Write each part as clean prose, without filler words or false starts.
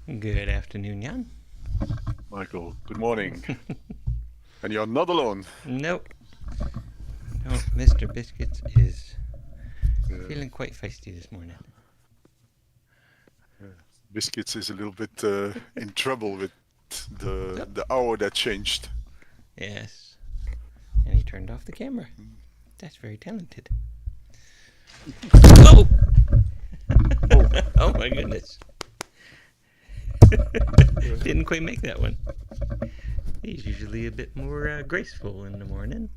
Good afternoon, Jan. Michael, good morning. And you're not alone. Nope. No, Mr. Biscuits is Uh, feeling quite feisty this morning. uh, Biscuits is a little bit in trouble with Oh, the hour that changed. yes. And he turned off the camera. Mm. That's very talented. Oh! Oh, Oh my goodness. uh, Didn't quite make that one. He's usually a bit more graceful in the morning.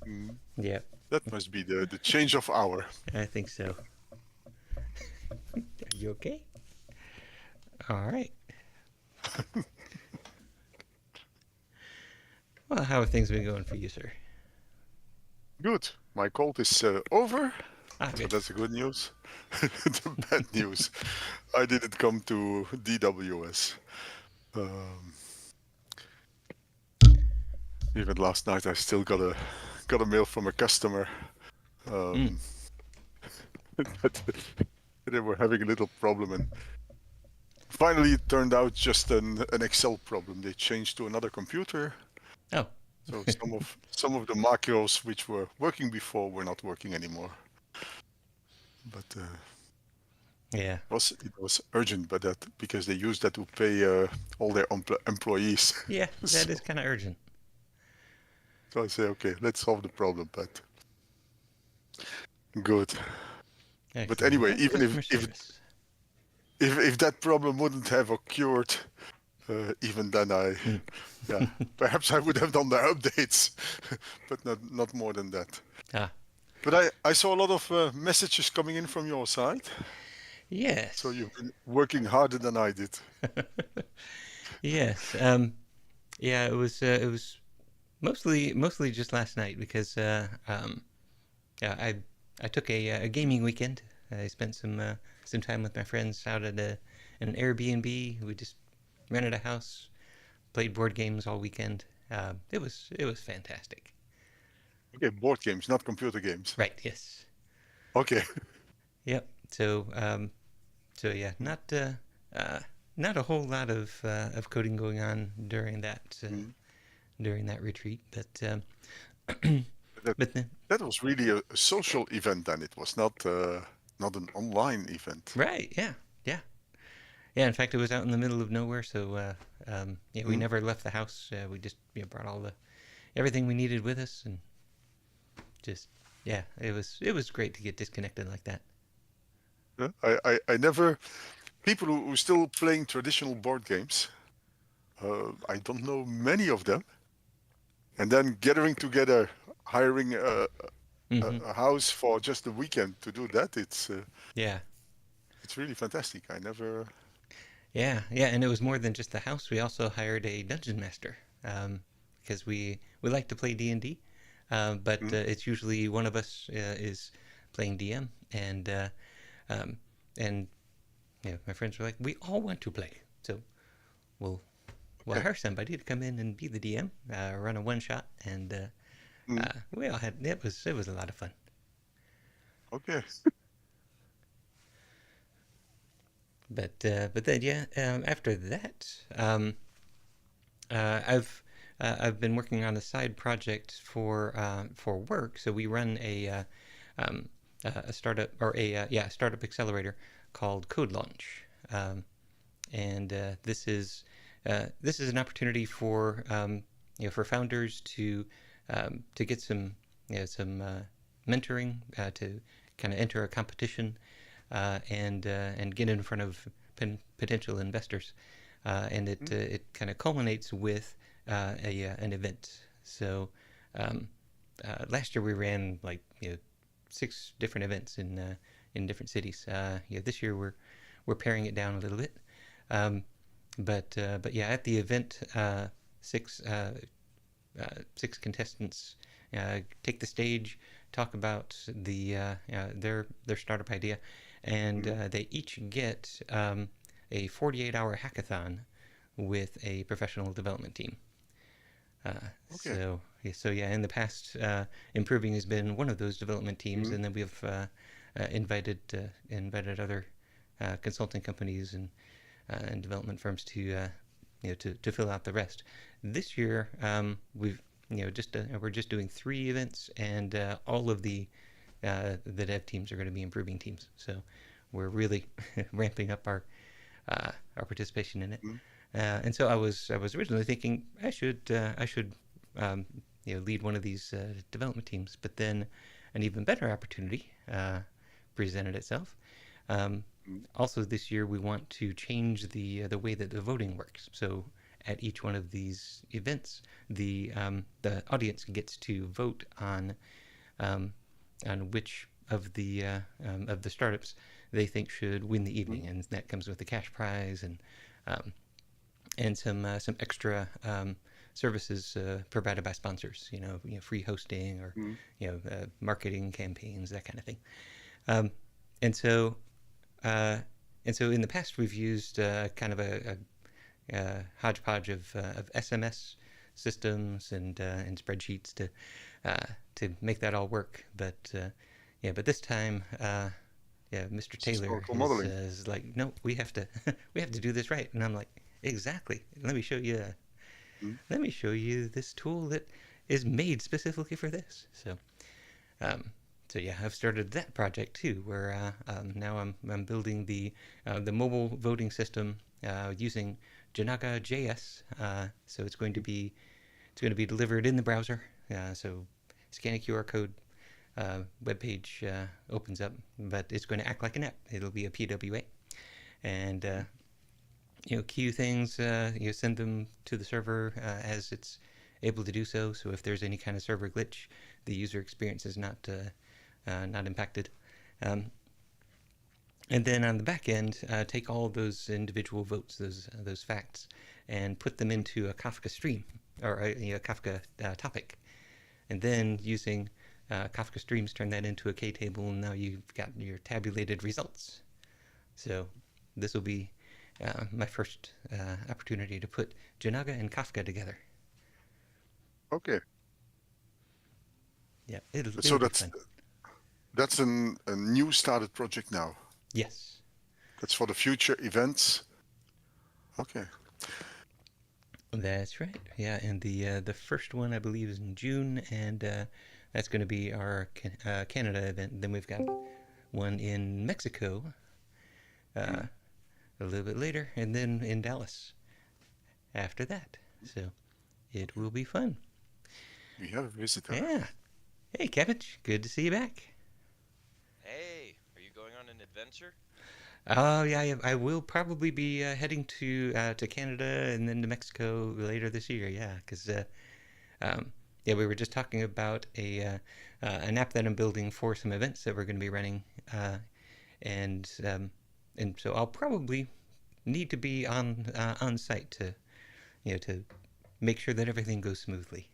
mm, Yep, that must be the change of hour. I think so. Are you okay? All right. Well, how have things been going for you, sir? Good. My cold is over, Ah, so good. that's the good news. The bad news, I didn't come to DWS. Um, Even last night, I still got a mail from a customer Mm. um, that they were having a little problem, and finally, it turned out just an Excel problem. They changed to another computer, Oh. so some of the macros which were working before were not working anymore. But Yeah. it was urgent, but that because they used that to pay all their employees. Yeah, that is so, kind of urgent. so I say, okay, let's solve the problem. But good. But Excellent. anyway, Well, even if customer if service. if that problem wouldn't have occurred, even then Mm. yeah, perhaps I would have done the updates, but not more than that. Ah, But I saw a lot of messages coming in from your side, so yes. you've been working harder than I did. Yes. Yeah, it was mostly just last night because yeah, I took a gaming weekend. I spent some time with my friends out at in an Airbnb. We just rented a house, played board games all weekend. It was fantastic. Okay, board games, not computer games. Right. Yes. Okay. Yep. So yeah, uh, not a whole lot of coding going on Mm. during that retreat, That but then that was really a social event, then it was not an online event. right, yeah, yeah, yeah. In fact, it was out in the middle of nowhere, so yeah, we Mm. never left the house. We just brought all the everything we needed with us, and just yeah, it was great to get disconnected like that. Yeah, I never people who still playing traditional board games. I don't know many of them, and then gathering together, hiring Hmm. a house for just a weekend to do that. Yeah, It's really fantastic. I never. yeah, yeah, and it was more than just the house. We also hired a dungeon master because we like to play D&D, but Mm. it's usually one of us is playing DM, um, and yeah, my friends were like, we all want to play, so we'll Okay. hire somebody to come in and be the DM, run a one shot, and Mm. we all had it was a lot of fun. Okay. But then yeah, after that, I've been working on a side project for work. So we run um, a startup or a startup accelerator called Code Launch, and this is an opportunity for for founders to get some mentoring to kind of enter a competition and get in front of potential investors, and Mm. it kind of culminates with an event. So um, last year we ran like 6 different events in different cities. This year we're paring it down a little bit. Um, but yeah, at the event, six uh, six contestants take the stage, talk about their startup idea, and Mm. they each get a 48-hour hackathon with a professional development team. Uh, Okay. so yeah, in the past, improving has been one of those development teams, Mm. and then we've invited other consulting companies and development firms to fill out the rest. This year, we're just doing 3 events, and all of the dev teams are going to be improving teams. So we're really ramping up our participation in it. Mm. And so I was originally thinking I should um, lead one of these development teams, but then an even better opportunity presented itself. Um, Mm. Also, this year we want to change the way that the voting works. So at each one of these events, the audience gets to vote um, on which of the startups they think should win the Mm. evening, and that comes with a cash prize um, and some extra services provided by sponsors. Free hosting or Mm. marketing campaigns, that kind of thing. Um, and so uh, and so in the past we've used kind of a hodgepodge of SMS systems and spreadsheets to make that all work. But this time, yeah, Mr. It's Taylor historical modeling. is like, no, we have to we have to do this right, and I'm like, exactly. Mm. Let me show you this tool that is made specifically for this. Um, so yeah, I've started that project too, where now I'm building the mobile voting system using Jinaga.JS. So it's going to be delivered in the browser. So scan a QR code, web page opens up, but it's going to act like an app. It'll be a PWA, and queue things. Send them to the server as it's able to do so. So if there's any kind of server glitch, the user experience is not impacted. Um, and then on the back end, take all those individual votes, those facts, and put them into a Kafka stream or a Kafka topic, and then using Kafka streams, turn that into a K table, and now you've got your tabulated results. So this will be my first opportunity to put Jinaga and Kafka together. Okay. Yeah, So it'll be fun. that's a new started project now. Yes, That's for the future events. Okay. that's right. Yeah, and the first one I believe is in June, and that's going to be our Canada event. Then we've got one in Mexico uh, Mm. a little bit later, and then in Dallas after that. So it Okay. will be fun. We have a visitor. Yeah. Hey, Cabbage. Good to see you back. Hey, are you going on an adventure? Oh yeah, I will probably be heading to Canada and then to Mexico later this year. Yeah, because um, yeah, we were just talking about an app that I'm building for some events that we're going to be running, and and so I'll probably need to be on site to make sure that everything goes smoothly.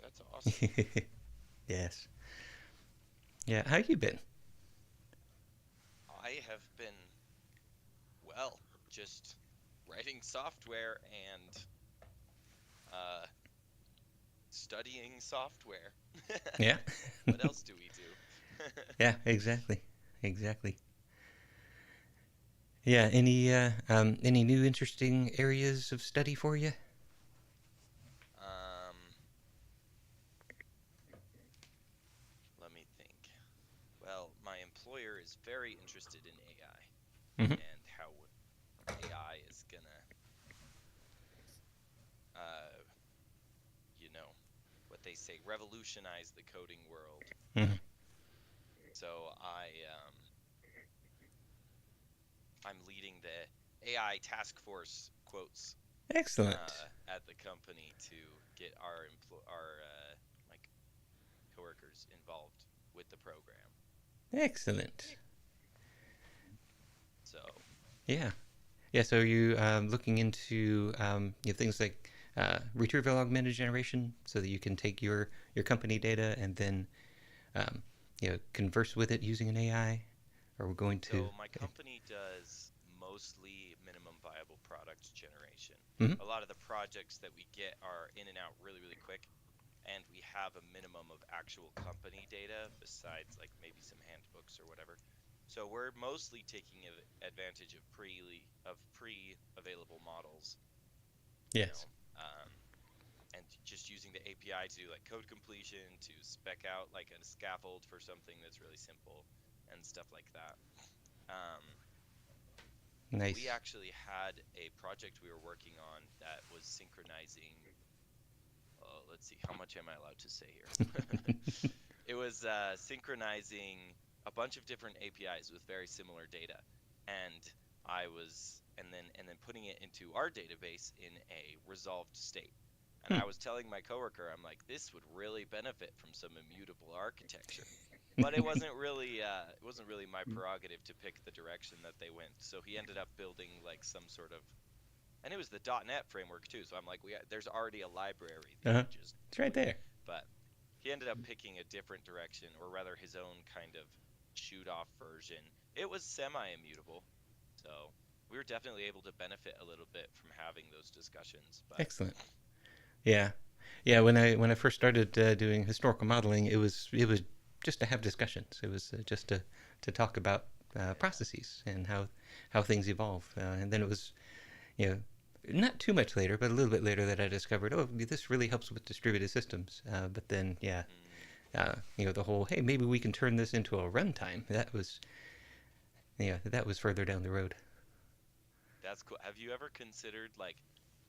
That's awesome. Yes. Yeah. How you been? I have been, well, just writing software and uh, studying software. Yeah. What else do we do? Yeah. Exactly. Exactly. Yeah. Any new interesting areas of study for you? Um, Let me think. Well, my employer is very interested in AI Hmm. and how AI is gonna, uh, what they say, revolutionize the coding world. Hmm. So I'm leading the AI task force quotes Excellent. at the company to get our like coworkers involved with the program. Excellent. So Yeah. Yeah. So are you looking into things like retrieval augmented generation, so that you can take your company data and then um, converse with it using an AI? Or we're going to. so my company does mostly minimum viable product generation. Mhm. A lot of the projects that we get are in and out really, really quick, and we have a minimum of actual company data besides like maybe some handbooks or whatever. So we're mostly taking advantage of pre-available models, you know, Yes. um, and just using the API to do like code completion, to spec out like a scaffold for something that's really simple and stuff like that. Um, we Nice. actually had a project we were working on that was synchronizing. Let's see, how much am I allowed to say here? It was synchronizing a bunch of different APIs with very similar data, and and then putting it into our database in a resolved state. And Hmm. I was telling my coworker, I'm like, this would really benefit from some immutable architecture. But it wasn't really my prerogative to pick the direction that they went. So he ended up building like some sort of, and it was the .NET framework too. So I'm like, there's already a library that you Uh-huh. could just It's right do it. there. But he ended up picking a different direction, or rather his own kind of shoot off version. It was semi-immutable. So we were definitely able to benefit a little bit from having those discussions. But Excellent. Yeah. Yeah, when I first started doing historical modeling, it was just to have discussions. It was just to talk about yeah, processes and how things evolve. And then it was, you know, not too much later, but a little bit later that I discovered, oh, this really helps with distributed systems. But then, yeah, mm, the whole, hey, maybe we can turn this into a runtime. That was further down the road. that's cool. Have you ever considered like,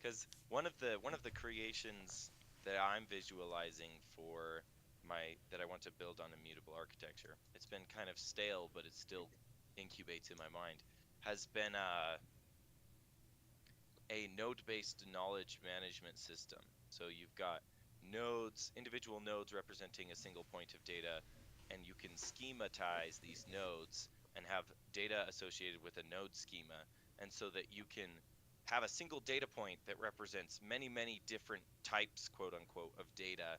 because one of the creations that I'm visualizing for my that I want to build on immutable architecture, it's been kind of stale, but it still incubates in my mind, has been a node-based knowledge management system. So you've got nodes, individual nodes representing a single point of data, and you can schematize these nodes and have data associated with a node schema, and so that you can have a single data point that represents many, many different types, quote unquote, of data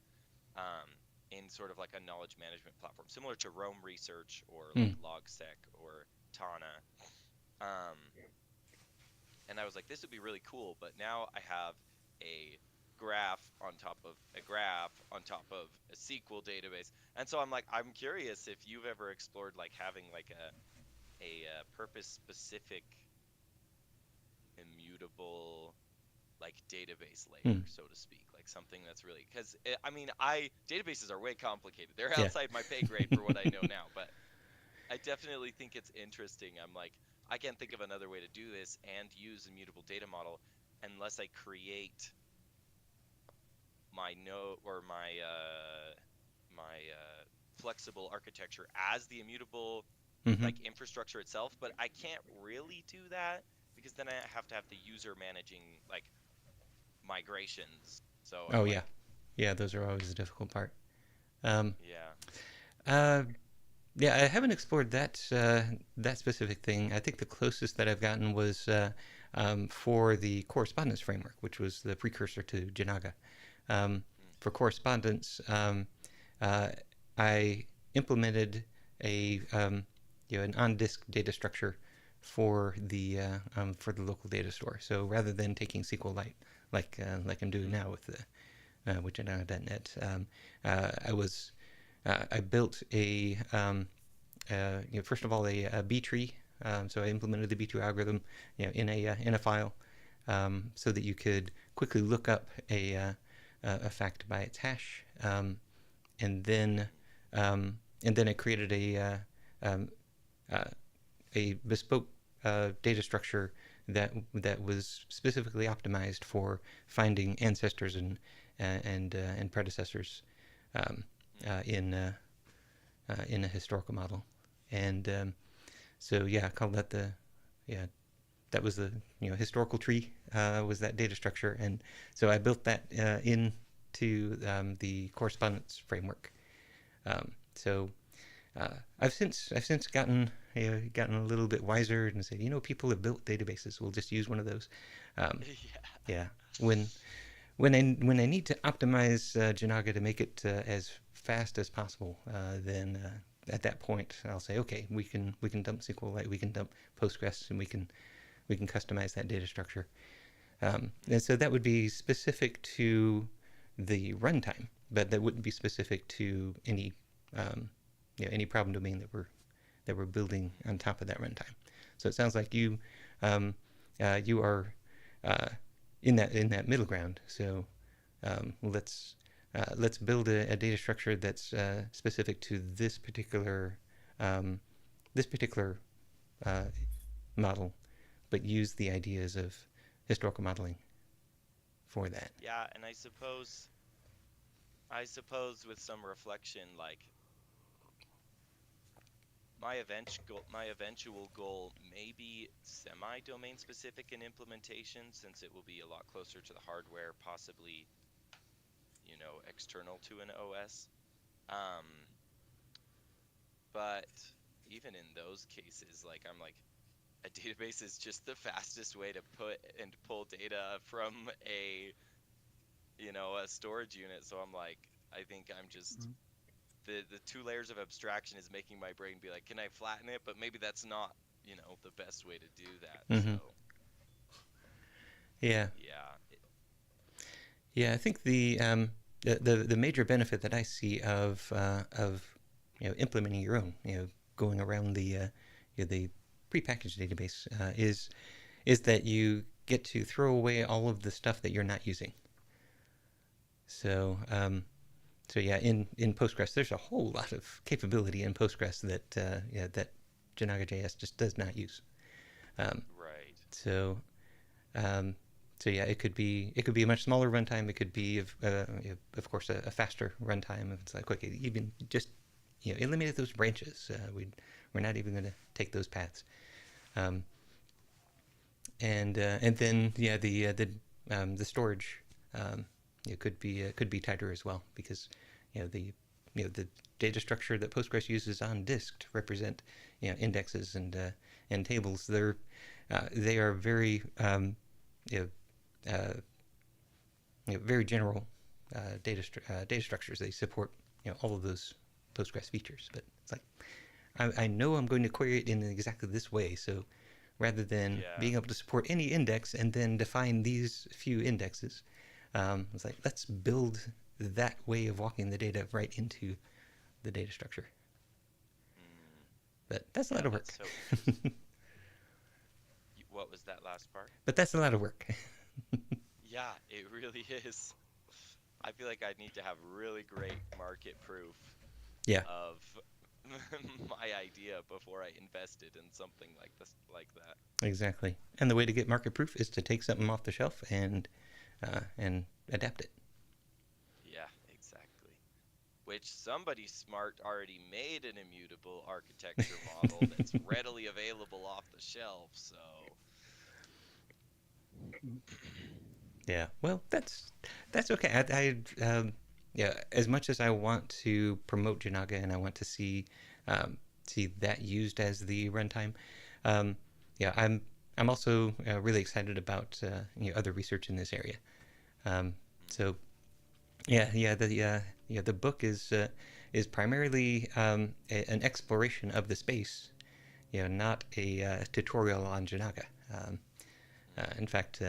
um, in sort of like a knowledge management platform, similar to Roam Research or like Hmm. LogSec or Tana. Um, and I was like, this would be really cool, but now I have a graph on top of a graph on top of a SQL database. And so I'm like, I'm curious if you've ever explored like having like a purpose specific immutable like database layer, Hmm. so to speak, like something that's really, because I mean, I databases are way complicated. They're Yeah. outside my pay grade for what I know now, but I definitely think it's interesting. I'm like, I can't think of another way to do this and use immutable data model unless I create my node or my flexible architecture as the immutable Mm-hmm. like infrastructure itself. But I can't really do that because then I have to have the user managing like migrations. So I'm Oh yeah, like, yeah. Those are always the difficult part. Um, yeah. uh, yeah, I haven't explored that specific thing. I think the closest that I've gotten was for the correspondence framework, which was the precursor to Jinaga. Um, Mm, for correspondence, uh, I implemented a an on-disk data structure for the local data store. So rather than taking SQLite like I'm doing mm, now with Jinaga.net, I built first of all a B tree. So I implemented the B tree algorithm, in a file, so that you could quickly look up a fact by its hash, and then mm, I created um, uh, a bespoke data structure that was specifically optimized for finding ancestors and predecessors, um, mm. in a historical model. And so yeah, I called that yeah that was the historical tree, was that data structure. And so I built that into the correspondence framework. So I've since gotten a little bit wiser and said, people have built databases. We'll just use one of those. Um, Yeah. yeah, when when I need to optimize Janaga to make it as fast as possible, then at that point I'll say, okay, we can dump SQLite, we can dump Postgres, and we can customize that data structure. And so that would be specific to the runtime, but that wouldn't be specific to any problem domain that we're building on top of that runtime. So it sounds like you you are in that middle ground. So let's build a data structure that's specific to this particular um, model, but use the ideas of historical modeling for that. Yeah, and I suppose with some reflection, like my eventual goal may be semi-domain specific in implementation, since it will be a lot closer to the hardware, possibly, external to an OS. Um, but even in those cases, like I'm like, a database is just the fastest way to put and pull data from a storage unit. So I'm like, I think I'm just the two layers of abstraction is making my brain be like, can I flatten it? But maybe that's not, the best way to do that. So Mm-hmm. Yeah, yeah, yeah. I think the major benefit that I see of implementing your own, going around the prepackaged database is that you get to throw away all of the stuff that you're not using. So so yeah, in Postgres, there's a whole lot of capability in Postgres that Jinaga.JS just does not use. Um, right. so um, so yeah, it could be a much smaller runtime. It could be of course a faster runtime. It's like, okay, even just eliminate those branches. We're not even going to take those paths. Um, and then yeah, the storage it could be tighter as well, because the data structure that Postgres uses on disk to represent indexes and tables. They are very you know, very general data structures. They support all of those Postgres features, but it's like I know I'm going to query it in exactly this way. So rather than Yeah. being able to support any index and then define these few indexes, it's like, let's build that way of walking the data right into the data structure. Mm, But that's a yeah, lot of that's work. so interesting. What was that last part? But that's a lot of work. Yeah, it really is. I feel like I need to have really great market proof Yeah, of my idea before I invested in something like this, like that. exactly. And the way to get market proof is to take something off the shelf and adapt it. Yeah, exactly. Which somebody smart already made an immutable architecture model that's readily available off the shelf. So, Yeah. Well, that's okay. Yeah. As much as I want to promote Jinaga and I want to see that used as the runtime, um, yeah, I'm also really excited about other research in this area. Um, so the book is primarily an exploration of the space, not a tutorial on Jinaga. Um, in fact,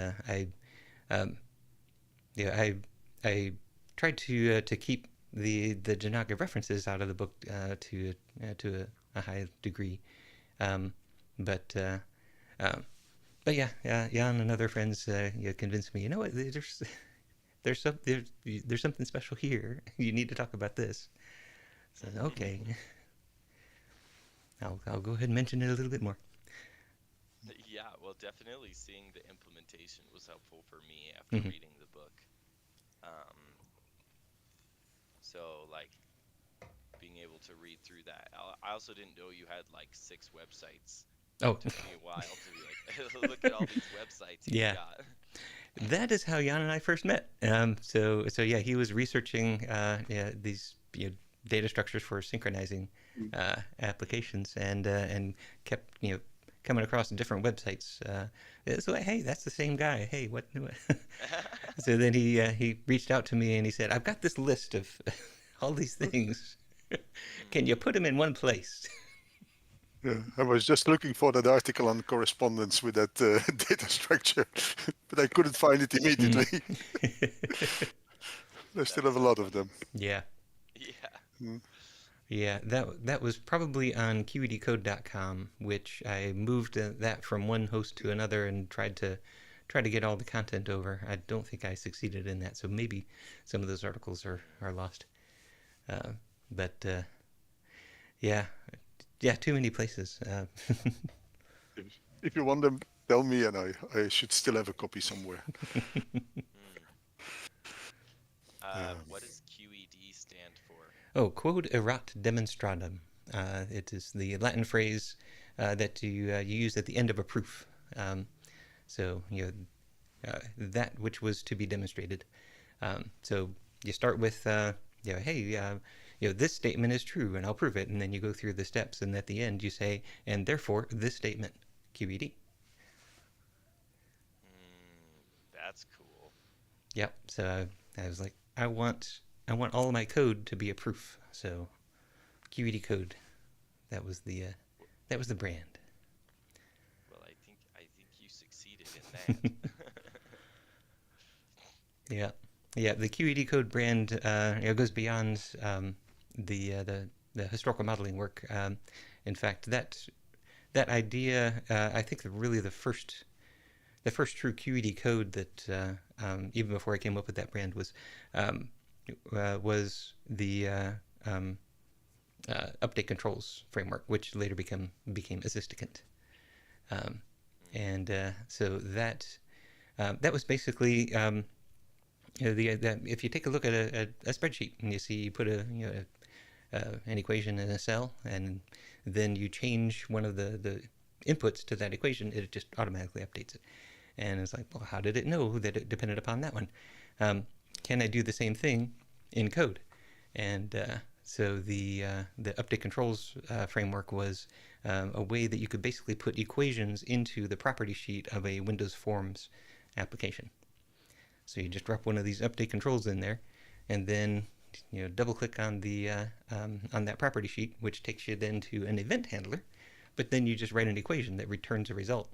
um, yeah, I tried to keep the Janaga references out of the book to a high degree, um, but um, but yeah, Jan and other friends convinced me. You know what? There's something special here. You need to talk about this. So okay, I'll go ahead and mention it a little bit more. yeah, well, definitely seeing the implementation was helpful for me after Mm-hmm. reading the book. Um, so like being able to read through that. I also didn't know you had like 6 websites. Oh, It took me a while to be like, look at all these websites you've yeah. got. That is how Jan and I first met. So yeah, he was researching these data structures for synchronizing applications, and kept coming across different websites. So like, hey, that's the same guy. Hey, what? So then he reached out to me and he said, I've got this list of all these things. Can you put them in one place? Yeah, I was just looking for that article on correspondence with that data structure, but I couldn't find it immediately. I still That's have a so lot of funny. them. Yeah. Yeah. Mm. Yeah, that was probably on qedcode.com, which I moved that from one host to another and tried to get all the content over. I don't think I succeeded in that, so maybe some of those articles are lost. Uh, but yeah, yeah, too many places. If you want them, tell me, and I should still have a copy somewhere. Hmm. Um, What does QED stand for? Oh, quod erat demonstratum. It is the Latin phrase that you use at the end of a proof. So that which was to be demonstrated. So you start with hey, this statement is true, and I'll prove it, and then you go through the steps, and at the end you say, and therefore this statement, QED. That's cool. Yep. So I was like, I want all of my code to be a proof. So QED code. That was the brand. Well, I think you succeeded in that. Yeah, yeah. The QED code brand goes beyond the historical modeling work. In fact, that idea, I think, really the first true QED code that even before I came up with that brand um, was the update controls framework, which later became Assisticant. Um, and so that was basically if you take a look at a spreadsheet and you put an equation in a cell, and then you change one of the inputs to that equation, it just automatically updates it. And it's like, well, how did it know that it depended upon that one? Can I do the same thing in code? And so the update controls framework was a way that you could basically put equations into the property sheet of a Windows Forms application. So you just drop one of these update controls in there, and then double click on the on that property sheet, which takes you then to an event handler. But then you just write an equation that returns a result,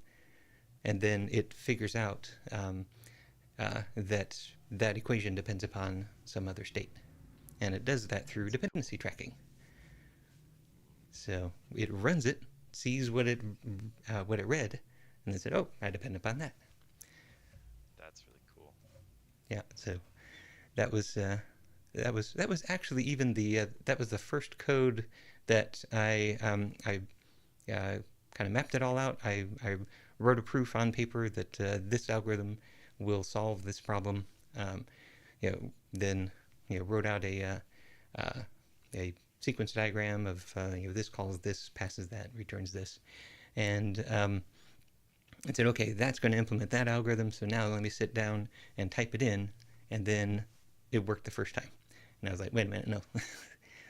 and then it figures out that equation depends upon some other state, and it does that through dependency tracking. So it runs it, sees what it read, and then said, "Oh, I depend upon that." That's really cool. Yeah. So that was actually even that was the first code that I kind of mapped it all out. I wrote a proof on paper that this algorithm will solve this problem. Then wrote out a sequence diagram of this calls this, passes that, returns this, and I said, okay, that's going to implement that algorithm. So now let me sit down and type it in, and then it worked the first time. And I was like, wait a minute, no,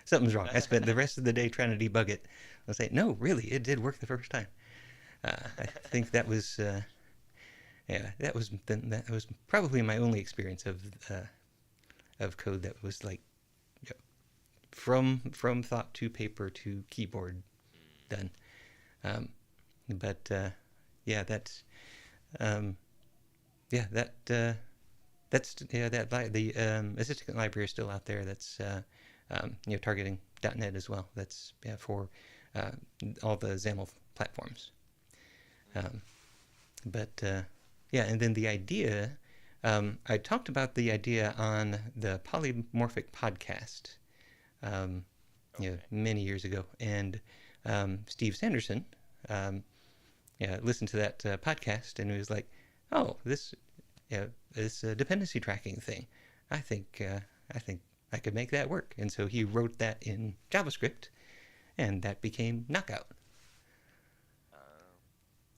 something's wrong. I spent the rest of the day trying to debug it. I was like, no, really, it did work the first time. I think that was that was probably my only experience of code that was like from thought to paper to keyboard done. But yeah, that's yeah the Assistant library is still out there. That's targeting .NET as well. That's for all the XAML platforms. But yeah, and then the idea, I talked about the idea on the Polymorphic podcast many years ago, and Steve Sanderson listened to that podcast, and he was like, "Oh, this dependency tracking thing, I think I could make that work." And so he wrote that in JavaScript, and that became Knockout.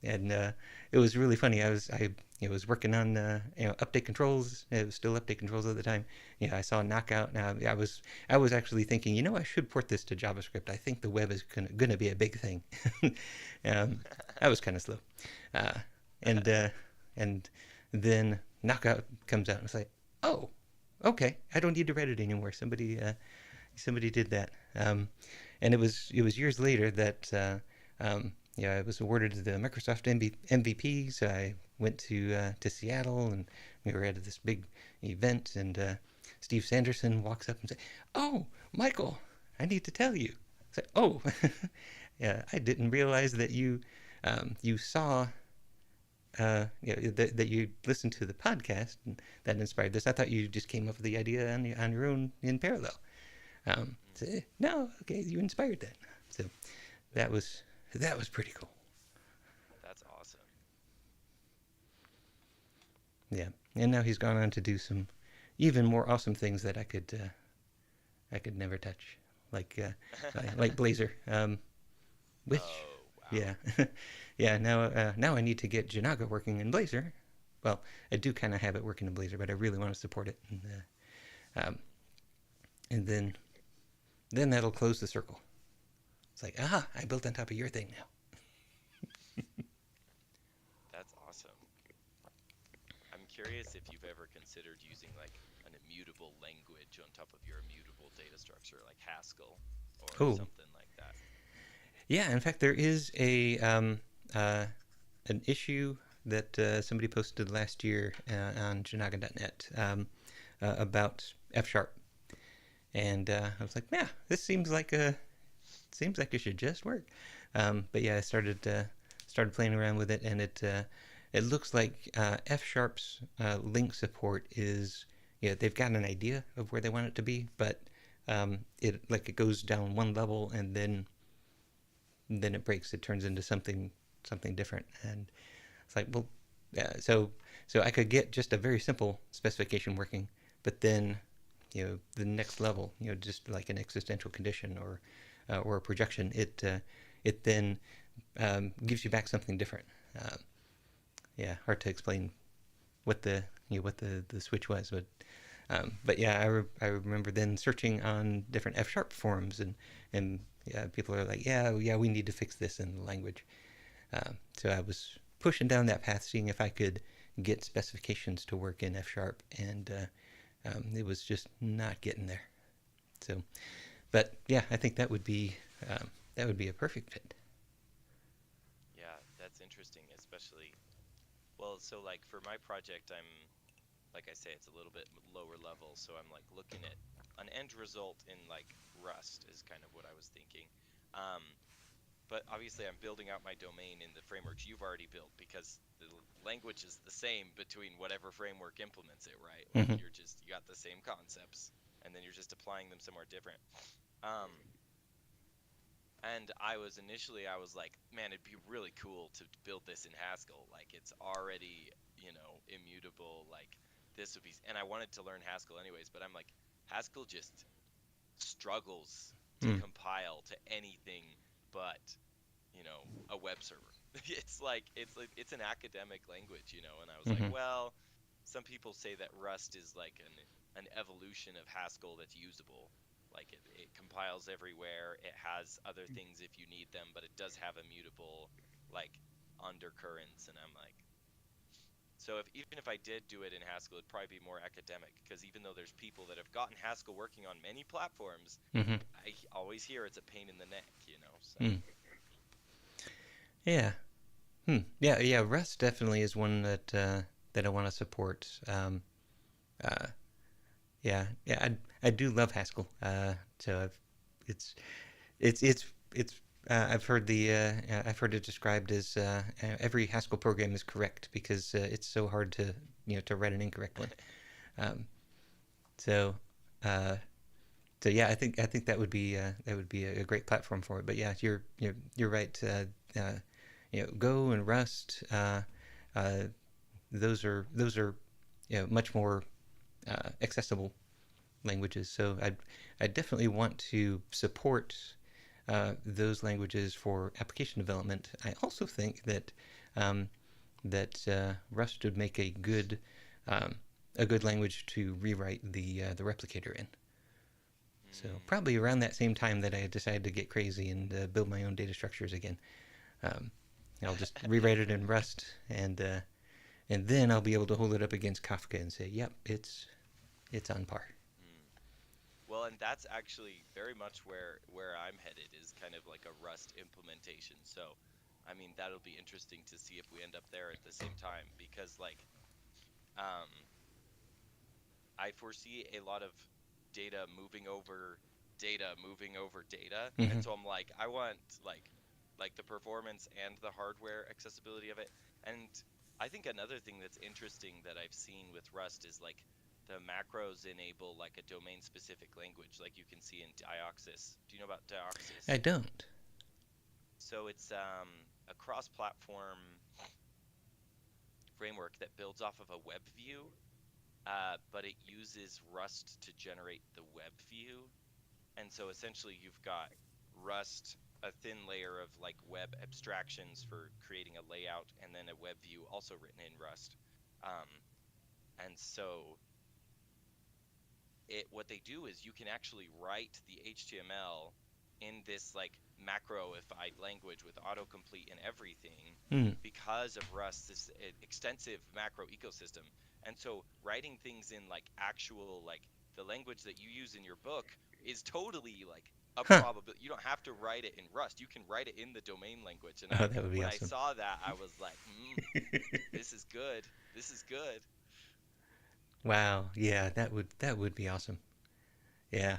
And it was really funny. I was working on update controls. It was still update controls at the time. I saw Knockout. Now I was actually thinking, I should port this to JavaScript. I think the web is gonna be a big thing. I was kind of slow, and then Knockout comes out, and it's like, oh, okay, I don't need to write it anymore. Somebody did that, and it was years later that. I was awarded the Microsoft MVP, so I went to Seattle, and we were at this big event, and Steve Sanderson walks up and says, "Oh, Michael, I need to tell you. It's like, oh, yeah, I didn't realize that you saw that you listened to the podcast and that inspired this. I thought you just came up with the idea on your own in parallel. So, no, okay, you inspired that. So that was that was pretty cool. That's awesome. Yeah, and now he's gone on to do some even more awesome things that I could never touch, like like Blazor. Which Oh, wow. yeah, yeah. Now I need to get Jinaga working in Blazor. Well, I do kind of have it working in Blazor, but I really want to support it, um, and then that'll close the circle. It's like, aha, I built on top of your thing now. That's awesome. I'm curious if you've ever considered using like an immutable language on top of your immutable data structure, like Haskell or Oh, something like that. yeah. In fact, there is uh, an issue that somebody posted last year on Jinaga.net about F sharp, and I was like, yeah, this seems like it should just work. But yeah, I started playing around with it, and it looks like F Sharp's link support is yeah, they've got an idea of where they want it to be, but it goes down one level and then it breaks. It turns into something different, and it's like, well, so I could get just a very simple specification working, but then the next level, just like an existential condition or a projection, it then gives you back something different. Uh, yeah, hard to explain what the switch was, but yeah, I remember then searching on different F sharp forums, and yeah, people are like, yeah, we need to fix this in the language. So I was pushing down that path, seeing if I could get specifications to work in F sharp, and it was just not getting there. So, but yeah, I think that would be a perfect fit. Yeah, that's interesting, especially well, so like for my project, I'm like I say, it's a little bit lower level, so I'm like looking at an end result in like Rust is kind of what I was thinking. Um, but obviously I'm building out my domain in the frameworks you've already built because the language is the same between whatever framework implements it, right? Like Mm-hmm. you got the same concepts and then you're just applying them somewhere different. Um, and I was like, man, it'd be really cool to build this in Haskell. Like it's already, immutable. Like this would be, and I wanted to learn Haskell anyways, but I'm like, Haskell just struggles to Mm. compile to anything but, a web server. It's an academic language. And I was like, Mm-hmm. well, some people say that Rust is like an evolution of Haskell that's usable. Like it compiles everywhere. It has other things if you need them, but it does have immutable like undercurrents. And I'm like, so even if I did do it in Haskell, it'd probably be more academic because even though there's people that have gotten Haskell working on many platforms, Mm-hmm. I always hear it's a pain in the neck. So Mm. Yeah. Hmm. Yeah. Yeah. Rust definitely is one that I want to support. Uh, yeah. Yeah. I do love Haskell. So it's it's I've heard it described as every Haskell program is correct because it's so hard to write an incorrect one. Um, so uh, so yeah, I think that would be a great platform for it. But yeah, you're right. Go and Rust. Uh, those are much more accessible languages. So I definitely want to support those languages for application development. I also think that um, Rust would make um, a good language to rewrite the replicator in. So mm, probably around that same time that I decided to get crazy and build my own data structures again. Um, I'll just rewrite it in Rust, and then I'll be able to hold it up against Kafka and say, "Yep, it's on par." mm. Well, and that's actually very much where I'm headed is kind of like a Rust implementation. So, I mean, that'll be interesting to see if we end up there at the same time because like um I foresee a lot of data moving over data moving over data. And Hmm. so I'm like, I want the performance and the hardware accessibility of it. And I think another thing that's interesting that I've seen with Rust is like the macros enable like a domain specific language, like you can see in Dioxys. Do you know about I Dioxys? don't. So it's a cross-platform framework that builds off of a web view, but it uses Rust to generate the web view. And so essentially you've got Rust, a thin layer of like web abstractions for creating a layout, and then a web view also written in Rust. Um, and so what they do is you can actually write the HTML in this like macroified language with autocomplete and everything Mm. because of Rust, this extensive macro ecosystem. And so writing things in like actual like the language that you use in your book is totally like a Huh. probability. You don't have to write it in Rust. You can write it in the domain language. And Oh, that would be when I awesome. saw that, I was like, this is good. This is good. Wow. Yeah, that would be awesome. Yeah.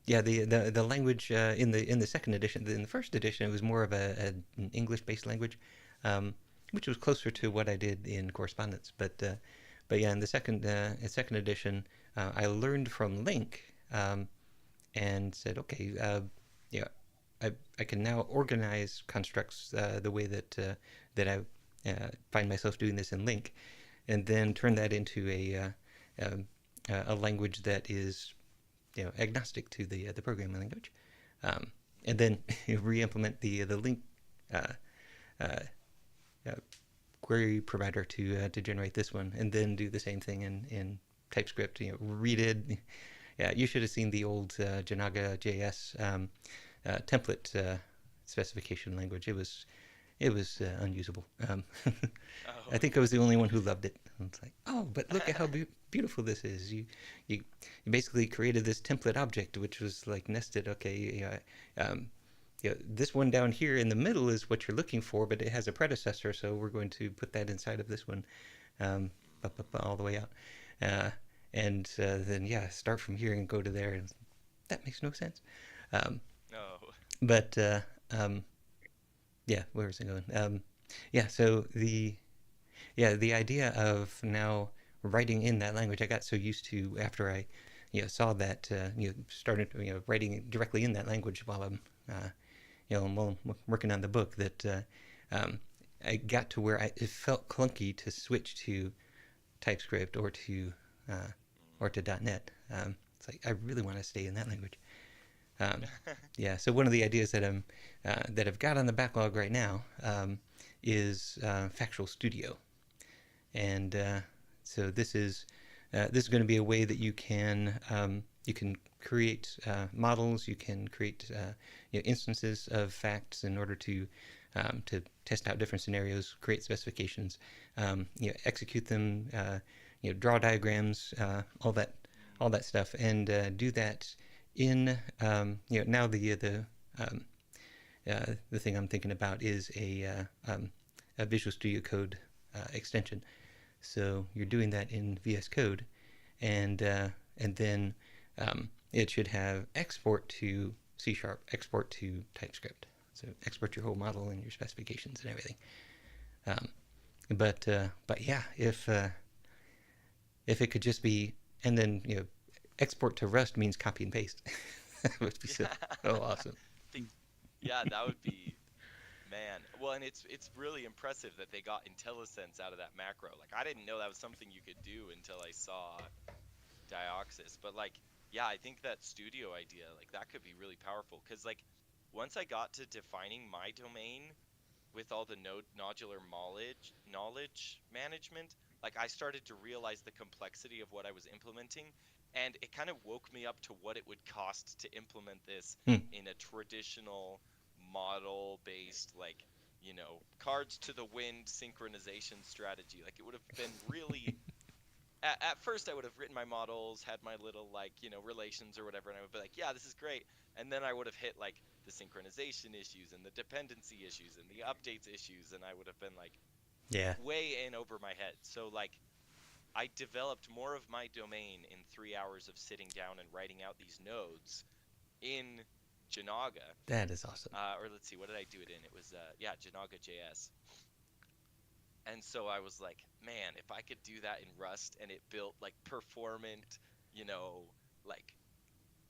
Yeah. The language in the second edition, in the first edition, it was more of an English-based language, um, which was closer to what I did in correspondence. But yeah, in the second edition, I learned from Link, and said, okay, yeah, I can now organize constructs the way that I find myself doing this in Link, and then turn that into um, a language that is agnostic to the programming language, um, and then re-implement the Link uh, uh, uh, query provider to generate this one, and then do the same thing in TypeScript. Read it. Yeah, you should have seen the old Jinaga.JS template specification language. It was unusable. I Oh think I was the only one who loved it. It's like, oh, but look at how beautiful this is. You you basically created this template object, which was like nested. Okay, this one down here in the middle is what you're looking for, but it has a predecessor, so we're going to put that inside of this one, um, all the way out. Uh, and then, yeah, start from here and go to there. And that makes no sense. Um, no. but um, yeah, where was I going? Yeah, so the idea of now writing in that language, I got so used to after I saw that started writing directly in that language while I'm while I'm working on the book, that um, I got to where it felt clunky to switch to TypeScript uh, or to .NET. It's like I really want to stay in that language. Um, yeah, so one of the ideas that I've got on the backlog right now is Factual Studio, and so this is going to be a way that you can create models, you can create instances of facts in order to test out different scenarios, create specifications, execute them, draw diagrams, all that stuff, and do that in now the thing I'm thinking about is a Visual Studio Code extension. So you're doing that in VS Code, and then it should have export to C Sharp, export to TypeScript. So export your whole model and your specifications and everything. Um, but yeah, if it could just be, and then export to Rust means copy and paste. That would be so awesome. Think, yeah, that would be, man. Well, and it's really impressive that they got IntelliSense out of that macro. Like I didn't know that was something you could do until I saw Dioxys. But like, yeah, I think that studio idea, like that could be really powerful because like once I got to defining my domain with all the node nodular knowledge management, like I started to realize the complexity of what I was implementing, and it kind of woke me up to what it would cost to implement this Hmm. in a traditional model based like cards to the wind synchronization strategy. Like it would have been really at first I would have written my models, had my little like, relations or whatever, and I would be like, yeah, this is great. And then I would have hit like the synchronization issues and the dependency issues and the updates issues, and I would have been like Yeah. way in over my head. So like I developed more of my domain in 3 hours of sitting down and writing out these nodes in Jinaga. That is awesome. Or let's see, what did I do it in? It was yeah, Jinaga.JS. And so I was like, man, if I could do that in Rust and it built like performant, you know, like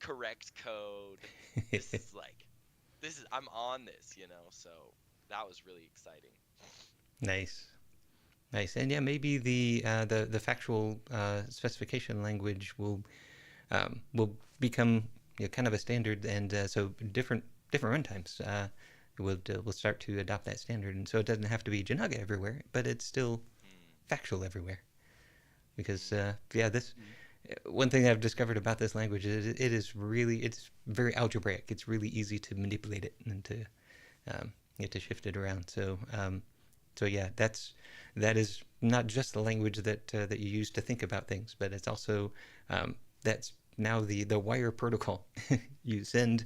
correct code, this is like I'm on this, you know. So that was really exciting. Nice. Nice. And yeah, maybe the factual specification language will become, you know, kind of a standard, and so different runtimes will start to adopt that standard, and so it doesn't have to be Jinaga everywhere, but it's still Mm, factual everywhere. Because mm, yeah, this one thing I've discovered about this language is it's very algebraic. It's really easy to manipulate it and to shift it around. So yeah, that is not just the language that you use to think about things, but it's also that's now the wire protocol. You send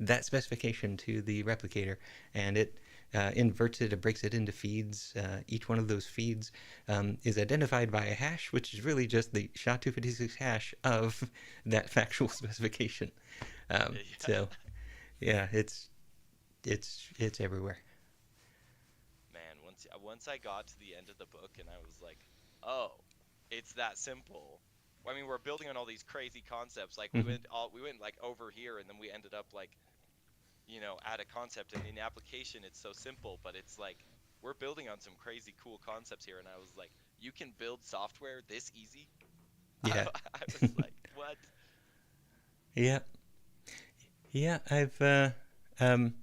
that specification to the replicator, and it inverts it, it breaks it into feeds. Each one of ththose feeds is identified by a hash, which is really just the SHA-256 hash of that factual specification. yeah. So yeah, it's everywhere. Man, once I got to the end of the book and I was like, oh, it's that simple. I mean, we're building on all these crazy concepts. Like Hmm. we went like over here, and then we ended up like, you know, at a concept, and in application it's so simple, but it's like we're building on some crazy cool concepts here. And I was like, you can build software this easy? Yeah. I was like, what? Yeah. Yeah. Um,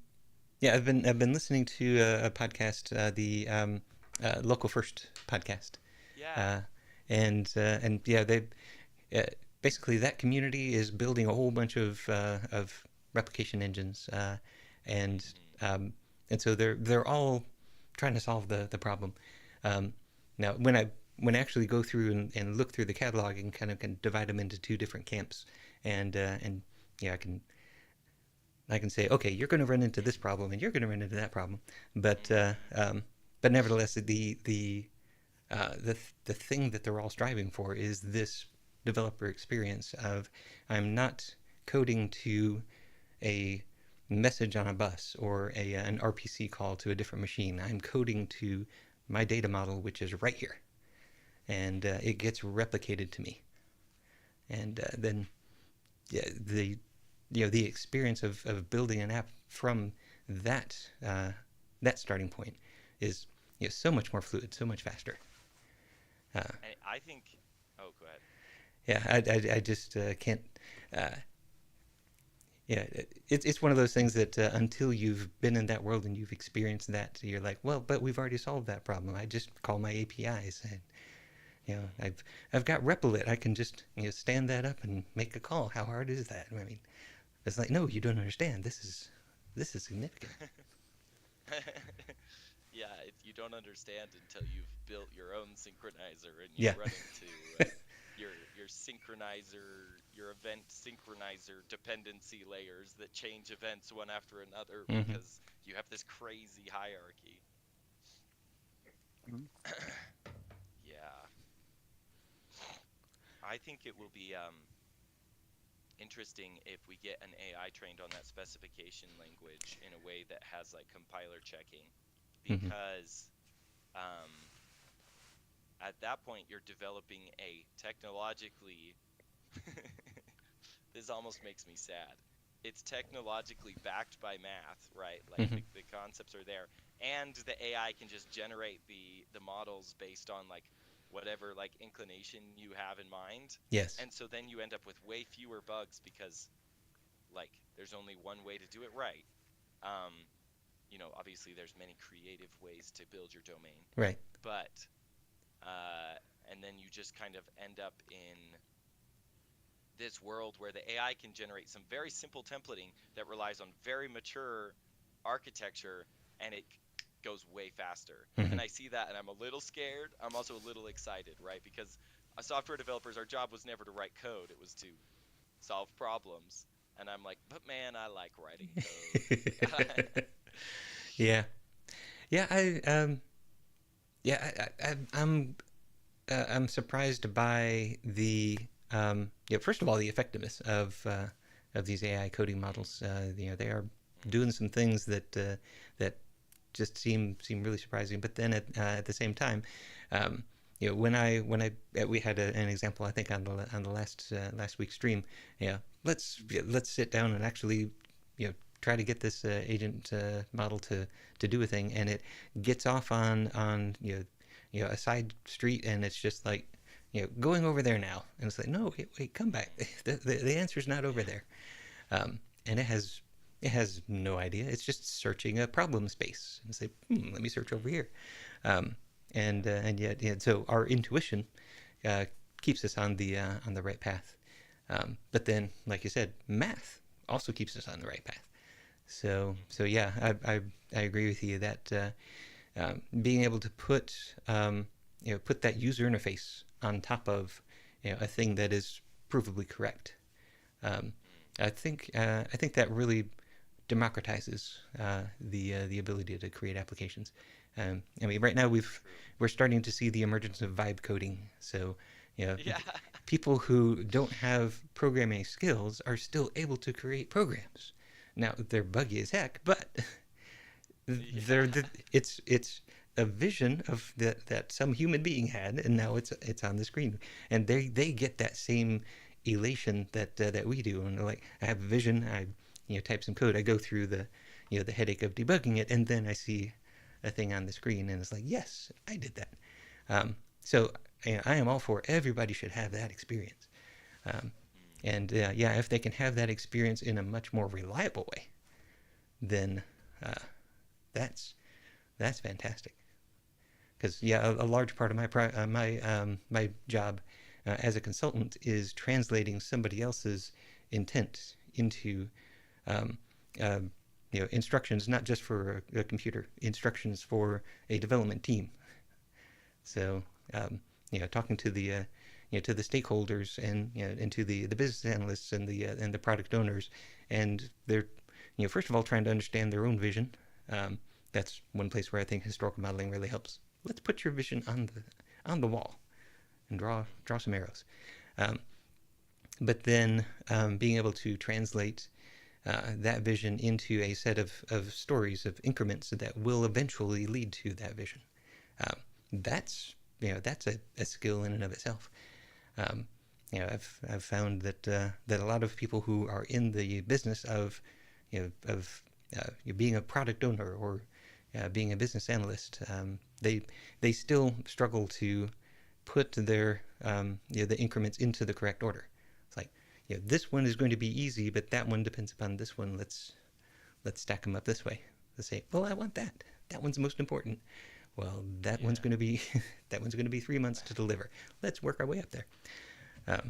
yeah, I've been listening to a podcast, the Local First podcast, Yeah. uh, and yeah, they uh, basically that community is building a whole bunch of replication engines, and Hmm. um, and so they're all trying to solve the problem. Um, Now, when I actually go through and look through the catalog and kind of can divide them into two different camps, and yeah, I can say, okay, you're going to run into this problem and you're going to run into that problem, but Hmm. but nevertheless, the thing that they're all striving for is this developer experience of I'm not coding to a message on a bus or an RPC call to a different machine. I'm coding to my data model, which is right here, and it gets replicated to me, and then yeah, the experience of building an app from that that starting point is, so much more fluid, so much faster. Uh, I think. Oh, go ahead. yeah, I just can't. Uh, yeah, it's one of those things that until you've been in that world and you've experienced that, you're like, well, but we've already solved that problem. I just call my APIs, and I've got Replit. I can just stand that up and make a call. How hard is that? I mean, it's like, no, you don't understand. This is significant. Yeah, you don't understand until you've built your own synchronizer and you Yeah. run into your synchronizer, your event synchronizer dependency layers that change events one after another Hmm. because you have this crazy hierarchy. Mhm. Yeah, I think it will be interesting if we get an AI trained on that specification language in a way that has like compiler checking, Hmm. because um, at that point you're developing a technologically this almost makes me sad. It's technologically backed by math, right? Like Hmm. the concepts are there, and the AI can just generate the models based on like whatever like inclination you have in mind. Yes. And so then you end up with way fewer bugs because like there's only one way to do it right. Um, obviously there's many creative ways to build your domain, Right. but uh, and then you just kind of end up in this world where the AI can generate some very simple templating that relies on very mature architecture, and it goes way faster. Hmm. And I see that and I'm a little scared. I'm also a little excited, right? Because as software developers, our job was never to write code, it was to solve problems. And I'm like, but man, I like writing code. Yeah. Yeah. Yeah. I'm I'm surprised by the first of all, the effectiveness of these AI coding models. They are doing some things that just seem really surprising. But then at the same time, um, when I we had an example, I think, on the last week's stream. Let's sit down and actually try to get this agent model to do a thing, and it gets off on a side street, and it's just like going over there now, and it's like, no, wait, come back. The answer's not over there. And it has no idea. It's just searching a problem space and say, let me search over here. Um, and yet, so our intuition uh, keeps us on the right path. But then, like you said, math also keeps us on the right path. So yeah, I agree with you that being able to put that user interface on top of a thing that is provably correct. Um, I think that really democratizes the ability to create applications. I mean, right now True. we're starting to see the emergence of vibe coding. So, you know, Yeah. people who don't have programming skills are still able to create programs. Now they're buggy as heck, but Yeah. it's a vision of that some human being had, and now it's on the screen, and they get that same elation that we do, and they're like, I have a vision, I type some code, I go through the headache of debugging it, and then I see a thing on the screen, and it's like, yes, I did that. So I am all for everybody should have that experience, um, Mm. and yeah, if they can have that experience in a much more reliable way, then uh, that's that's fantastic. Because yeah, a large part of my job as a consultant is translating somebody else's intent into um, uh, instructions, not just for a computer, instructions for a development team. So talking to to the stakeholders, and to the business analysts and the product owners, and they're first of all trying to understand their own vision. Um, that's one place where I think historical modeling really helps. Let's put your vision on the wall and draw some arrows. Um, but then being able to translate that vision into a set of stories, of increments that will eventually lead to that vision. Um, that's a skill in and of itself. Um, I've found that a lot of people who are in the business of being a product owner, or being a business analyst, they still struggle to put their the increments into the correct order. It's like, this one is going to be easy, but that one depends upon this one. Let's stack them up this way. Let's say, well, I want that. That one's most important. Well, that one's Yeah. going to be that one's going to be 3 months to deliver. Let's work our way up there. Um, Hmm.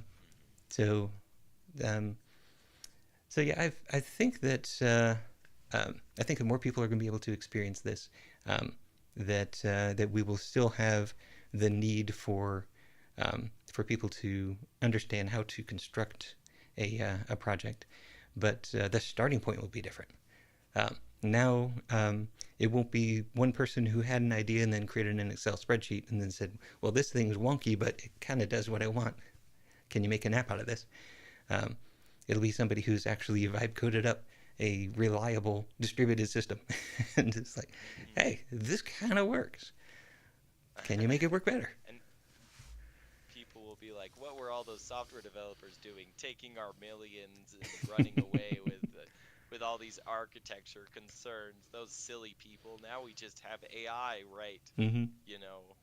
so um, so yeah, I think that I think that more people are going to be able to experience this. Um, that we will still have the need for people to understand how to construct a project, but the starting point will be different. Now it won't be one person who had an idea and then created an Excel spreadsheet and then said, "Well, this thing's wonky, but it kind of does what I want. Can you make an app out of this?" Um, it'll be somebody who's actually vibe coded up a reliable distributed system, and it's like, Hmm. "Hey, this kind of works. Can you make it work better?" And people will be like, "What were all those software developers doing, taking our millions and running away with all these architecture concerns? Those silly people. Now we just have AI, right? Mm-hmm. You know,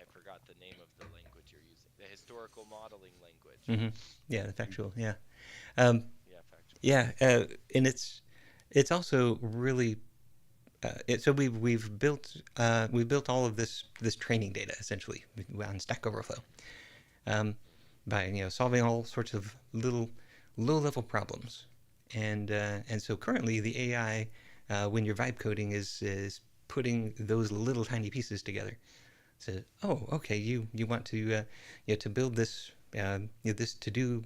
I forgot the name of the language you're using. The historical modeling language. Mm-hmm. Yeah, the factual. Yeah. Um, Yeah, factual. yeah, and it's also really so we've built all of this training data essentially on Stack Overflow, um, by solving all sorts of little low level problems, and so currently the AI, when you're vibe coding, is putting those little tiny pieces together. So, oh, okay, you want to to build this this to do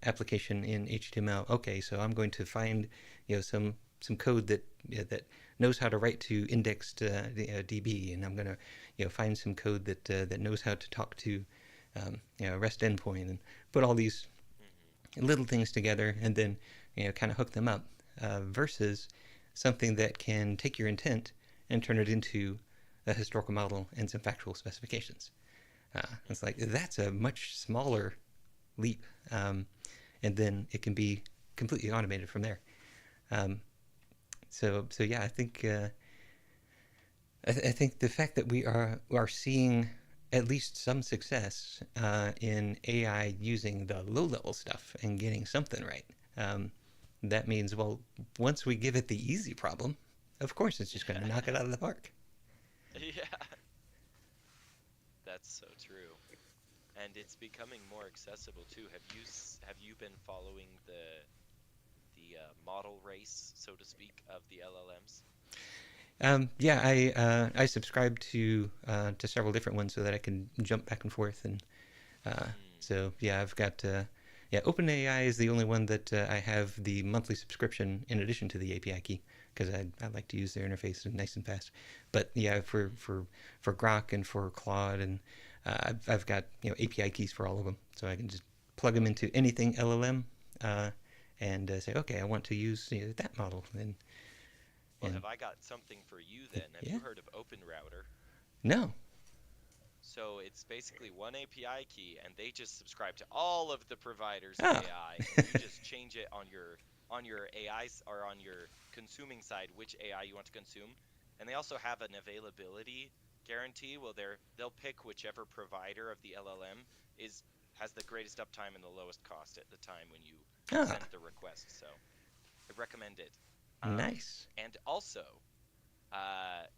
application in HTML. Okay, so I'm going to find some code that knows how to write to indexed DB, and I'm going to find some code that knows how to talk to REST endpoint, and put all these little things together, and then kind of hook them up, versus something that can take your intent and turn it into a historical model and some factual specifications. It's like, that's a much smaller leap, and then it can be completely automated from there. So yeah, I think I think the fact that we are seeing at least some success in AI using the low-level stuff and getting something right, that means, well, once we give it the easy problem, of course it's just going to knock it out of the park. Yeah, that's so true. And it's becoming more accessible too. Have you been following the model race, so to speak, of the LLMs? Yeah, I subscribe to several different ones so that I can jump back and forth, and so yeah, I've got OpenAI is the only one that I have the monthly subscription in addition to the API key, because I like to use their interface nice and fast. But yeah, for Grok and for Claude, and I've got API keys for all of them, so I can just plug them into anything LLM, and say, okay, I want to use that model. Well, have I got something for you then? Have Yeah. you heard of OpenRouter? No. So it's basically one API key, and they just subscribe to all of the providers of Ah. AI, and you just change it on your AI or on your consuming side which AI you want to consume. And they also have an availability guarantee. Well, they'll pick whichever provider of the LLM has the greatest uptime and the lowest cost at the time when you send the request. So I recommend it. Nice. And also,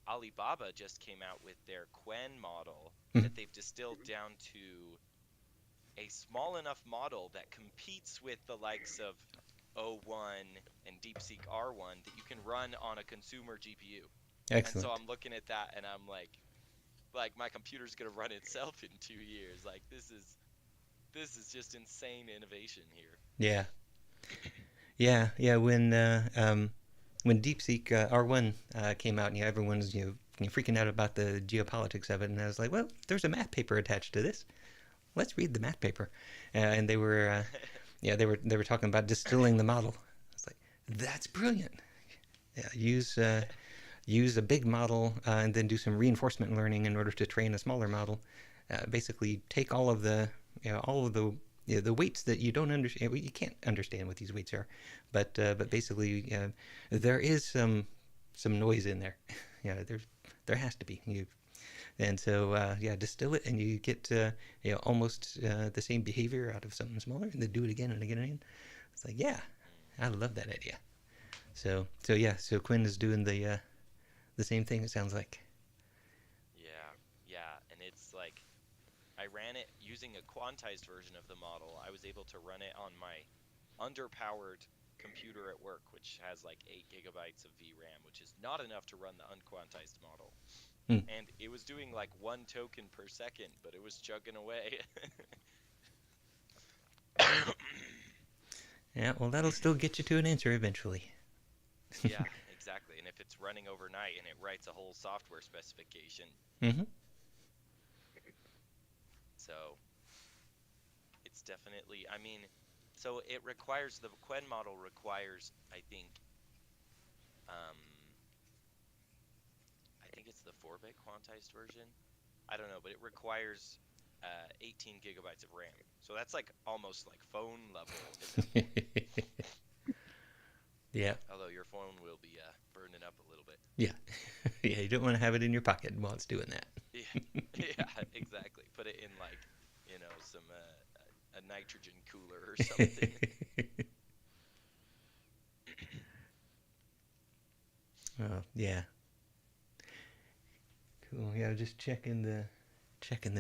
Alibaba just came out with their Quen model that they've distilled down to a small enough model that competes with the likes of O1 and DeepSeek R1 that you can run on a consumer GPU. Excellent. And so I'm looking at that and I'm like my computer's gonna run itself in 2 years. Like this is just insane innovation here. Yeah. Yeah. When DeepSeek R1 came out, and everyone was freaking out about the geopolitics of it, and I was like, well, there's a math paper attached to this. Let's read the math paper, and they were they were talking about distilling the model. I was like, that's brilliant. Yeah, use a big model and then do some reinforcement learning in order to train a smaller model. Basically, take all of the the weights that you don't understand. You can't understand what these weights are, but basically there is some noise in there. There has to be. And so distill it, and you get almost the same behavior out of something smaller, and then do it again and again and again. It's like, yeah, I love that idea. So Quinn is doing the same thing, it sounds like. Yeah, and it's like I ran it using a quantized version of the model. I was able to run it on my underpowered computer at work, which has like 8 gigabytes of VRAM, which is not enough to run the unquantized model. And it was doing like 1 token per second, but it was chugging away. Yeah, well, that'll still get you to an answer eventually. Yeah, exactly. And if it's running overnight and it writes a whole software specification. So it's definitely, so it requires, the Quen model requires, I think it's the 4-bit quantized version. I don't know, but it requires 18 gigabytes of RAM. So that's like almost like phone level at this point. Yeah. Although your phone will be burning up a little bit. Yeah. Yeah, you don't want to have it in your pocket while it's doing that. Yeah, exactly. Put it in like, some a nitrogen cooler or something. Oh, yeah. Cool. Yeah, just checking the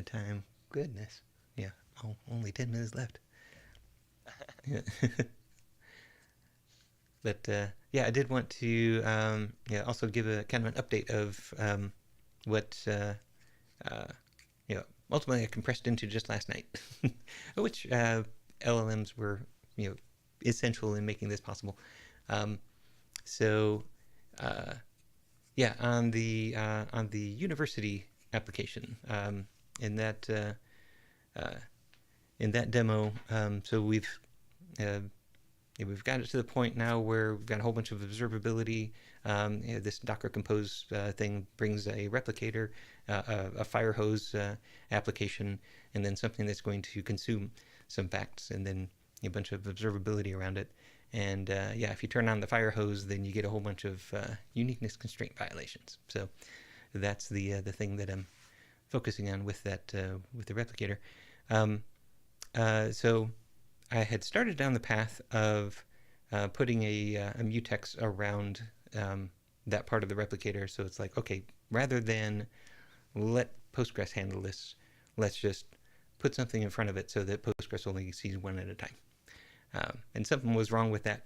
time. Goodness. Yeah. Oh, only 10 minutes left. Yeah. But I did want to also give a kind of an update of what ultimately I compressed into just last night, which LLMs were essential in making this possible. So yeah, on the university application, in that demo, so uh, we've got it to the point now where we've got a whole bunch of observability. This Docker Compose thing brings a replicator, a fire hose application, and then something that's going to consume some facts, and then a bunch of observability around it. And yeah, if you turn on the fire hose, then you get a whole bunch of uniqueness constraint violations. So that's the thing that I'm focusing on with that with the replicator. So I had started down the path of putting a mutex around that part of the replicator. So it's like, okay, rather than let Postgres handle this, let's just put something in front of it so that Postgres only sees one at a time. And something was wrong with that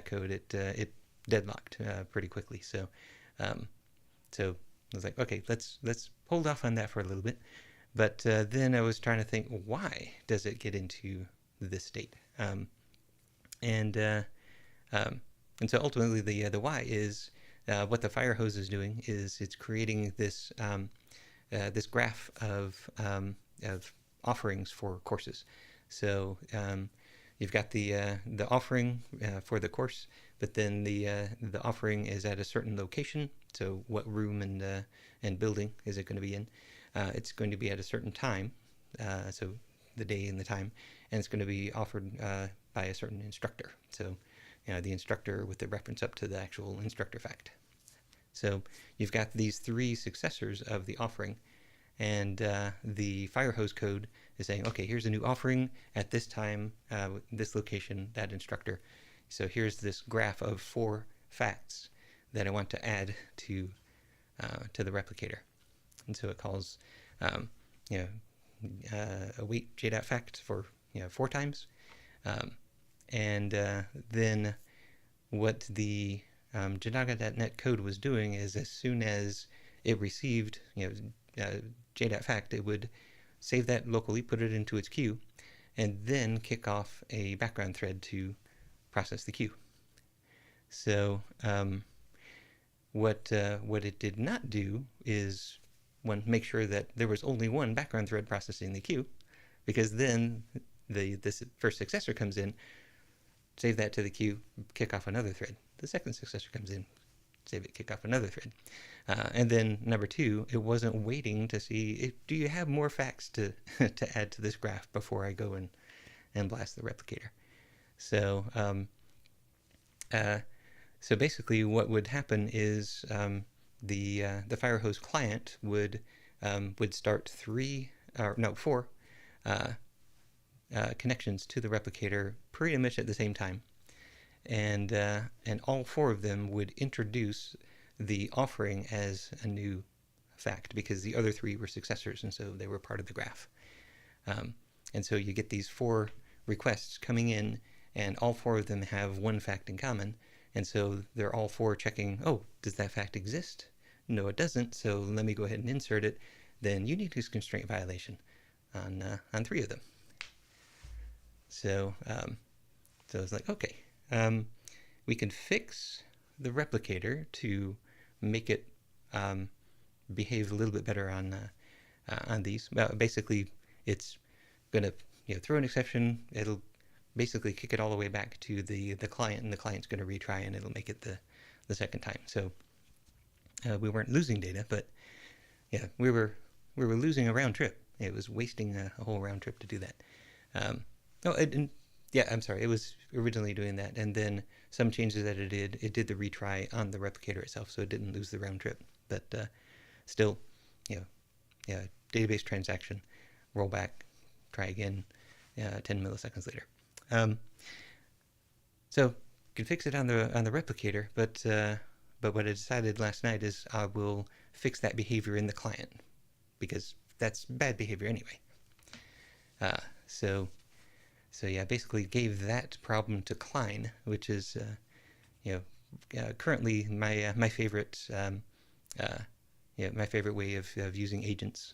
code. It deadlocked pretty quickly. So I was like, okay, let's hold off on that for a little bit. But then I was trying to think, why does it get into this state? And so ultimately the why is what the fire hose is doing is it's creating this this graph of offerings for courses. So you've got the offering for the course, but then the offering is at a certain location. So what room and building is it going to be in? It's going to be at a certain time, so the day and the time, and it's going to be offered by a certain instructor. So the instructor with the reference up to the actual instructor fact. So you've got these three successors of the offering, and the firehose code is saying, okay, here's a new offering at this time, this location, that instructor. So here's this graph of 4 facts that I want to add to the replicator. And so it calls await j.fact for 4 times. And then what the Jinaga.net code was doing is, as soon as it received j.fact, it would save that locally, put it into its queue, and then kick off a background thread to process the queue. So what it did not do is make sure that there was only one background thread processing the queue, because then this first successor comes in, save that to the queue, kick off another thread. The second successor comes in, save it, kick off another thread. And then number 2, it wasn't waiting to see, do you have more facts to add to this graph before I go and blast the replicator. So so basically what would happen is the firehose client would start 4 connections to the replicator pretty much at the same time, and all 4 of them would introduce the offering as a new fact, because the other 3 were successors, and so they were part of the graph. And so you get these 4 requests coming in, and all 4 of them have one fact in common, and so they're all 4 checking, oh, does that fact exist? No, it doesn't, so let me go ahead and insert it. Then uniqueness constraint violation on 3 of them. So so it's like, okay, we can fix the replicator to make it behave a little bit better on these. Well, basically, it's gonna throw an exception. It'll basically kick it all the way back to the client, and the client's gonna retry, and it'll make it the second time. So we weren't losing data, but yeah, we were losing a round trip. It was wasting a whole round trip to do that. I'm sorry, it was originally doing that, and then some changes that it did the retry on the replicator itself, so it didn't lose the round trip. But still, database transaction, roll back, try again, 10 milliseconds later. So you can fix it on the replicator, but what I decided last night is I will fix that behavior in the client, because that's bad behavior anyway. So yeah, basically gave that problem to Klein, which is currently my favorite my favorite way of using agents.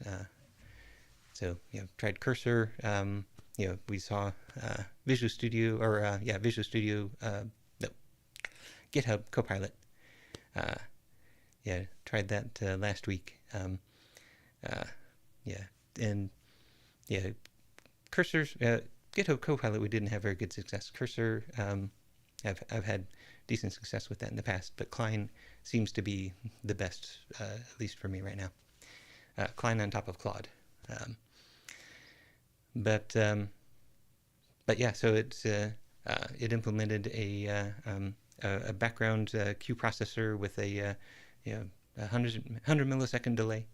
So tried Cursor. We saw Visual Studio, or Visual Studio, no, GitHub Copilot. yeah, tried that last week. Yeah, and yeah, cursors. GitHub Copilot, we didn't have very good success. Cursor, I've had decent success with that in the past, but Klein seems to be the best, at least for me right now. Klein on top of Claude. But yeah, so it implemented a background queue processor with a 100 millisecond delay,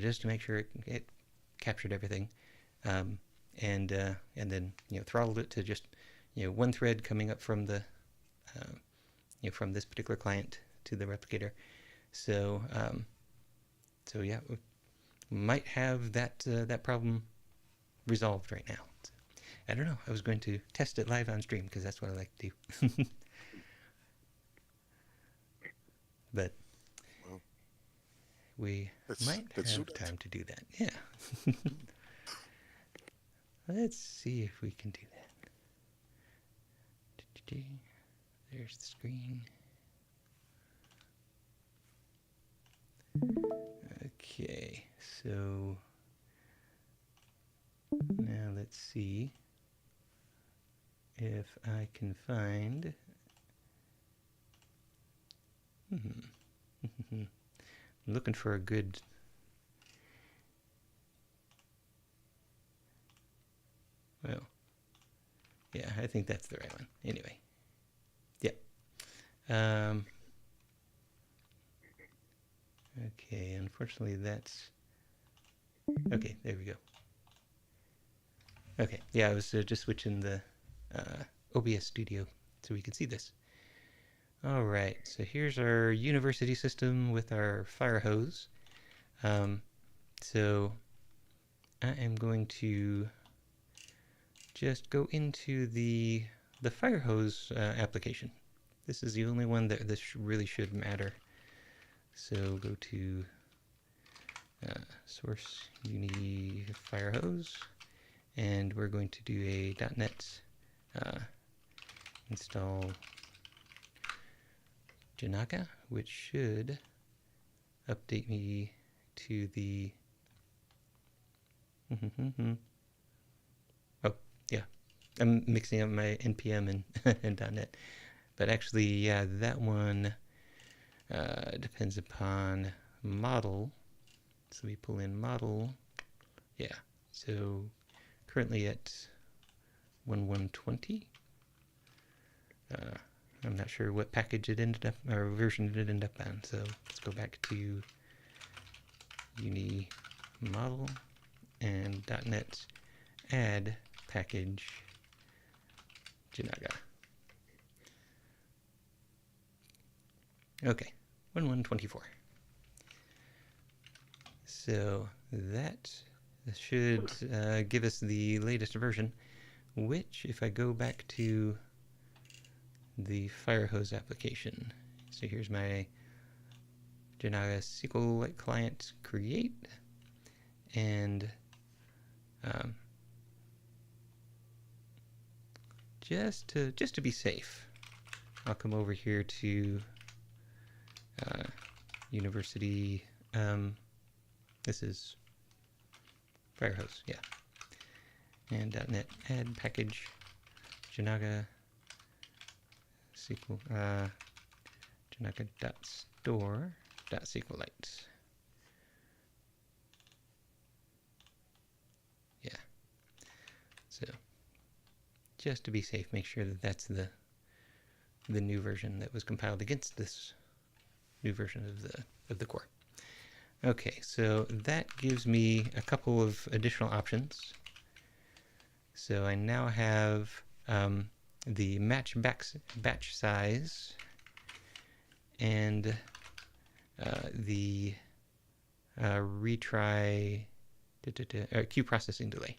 just to make sure it captured everything, and then throttled it to just one thread coming up from the from this particular client to the replicator. So yeah, we might have that problem resolved right now. I don't know. I was going to test it live on stream because that's what I like to do. But Well, we might have time to do that. Yeah. Let's see if we can do that. There's the screen. Okay, so now let's see if I can find. I'm looking for a good. Well, yeah, I think that's the right one. Anyway, yeah. Okay, unfortunately that's. Okay, there we go. Okay, yeah, I was just switching the OBS Studio so we can see this. All right, so here's our university system with our fire hose. So I am going to just go into the fire hose application. This is the only one that this really should matter. So go to source uni fire hose, and we're going to do a .NET install Jinaga, which should update me to the oh yeah, I'm mixing up my npm and .NET, but actually yeah, that one depends upon model. So we pull in model. Yeah, so currently at 1120. I'm not sure what package it ended up, or version it ended up on. So let's go back to uni model and .NET add package Jinaga. Okay, 1124. So that should give us the latest version, which if I go back to the Firehose application, so here's my Jinaga SQLite client create, and just to be safe, I'll come over here to university. This is Firehose, yeah, and .NET add package Jinaga SQL Jinaga.store.SQLite. Yeah. So just to be safe, make sure that that's the new version that was compiled against this new version of the core. Okay, so that gives me a couple of additional options. So I now have the match batch size and the retry queue processing delay.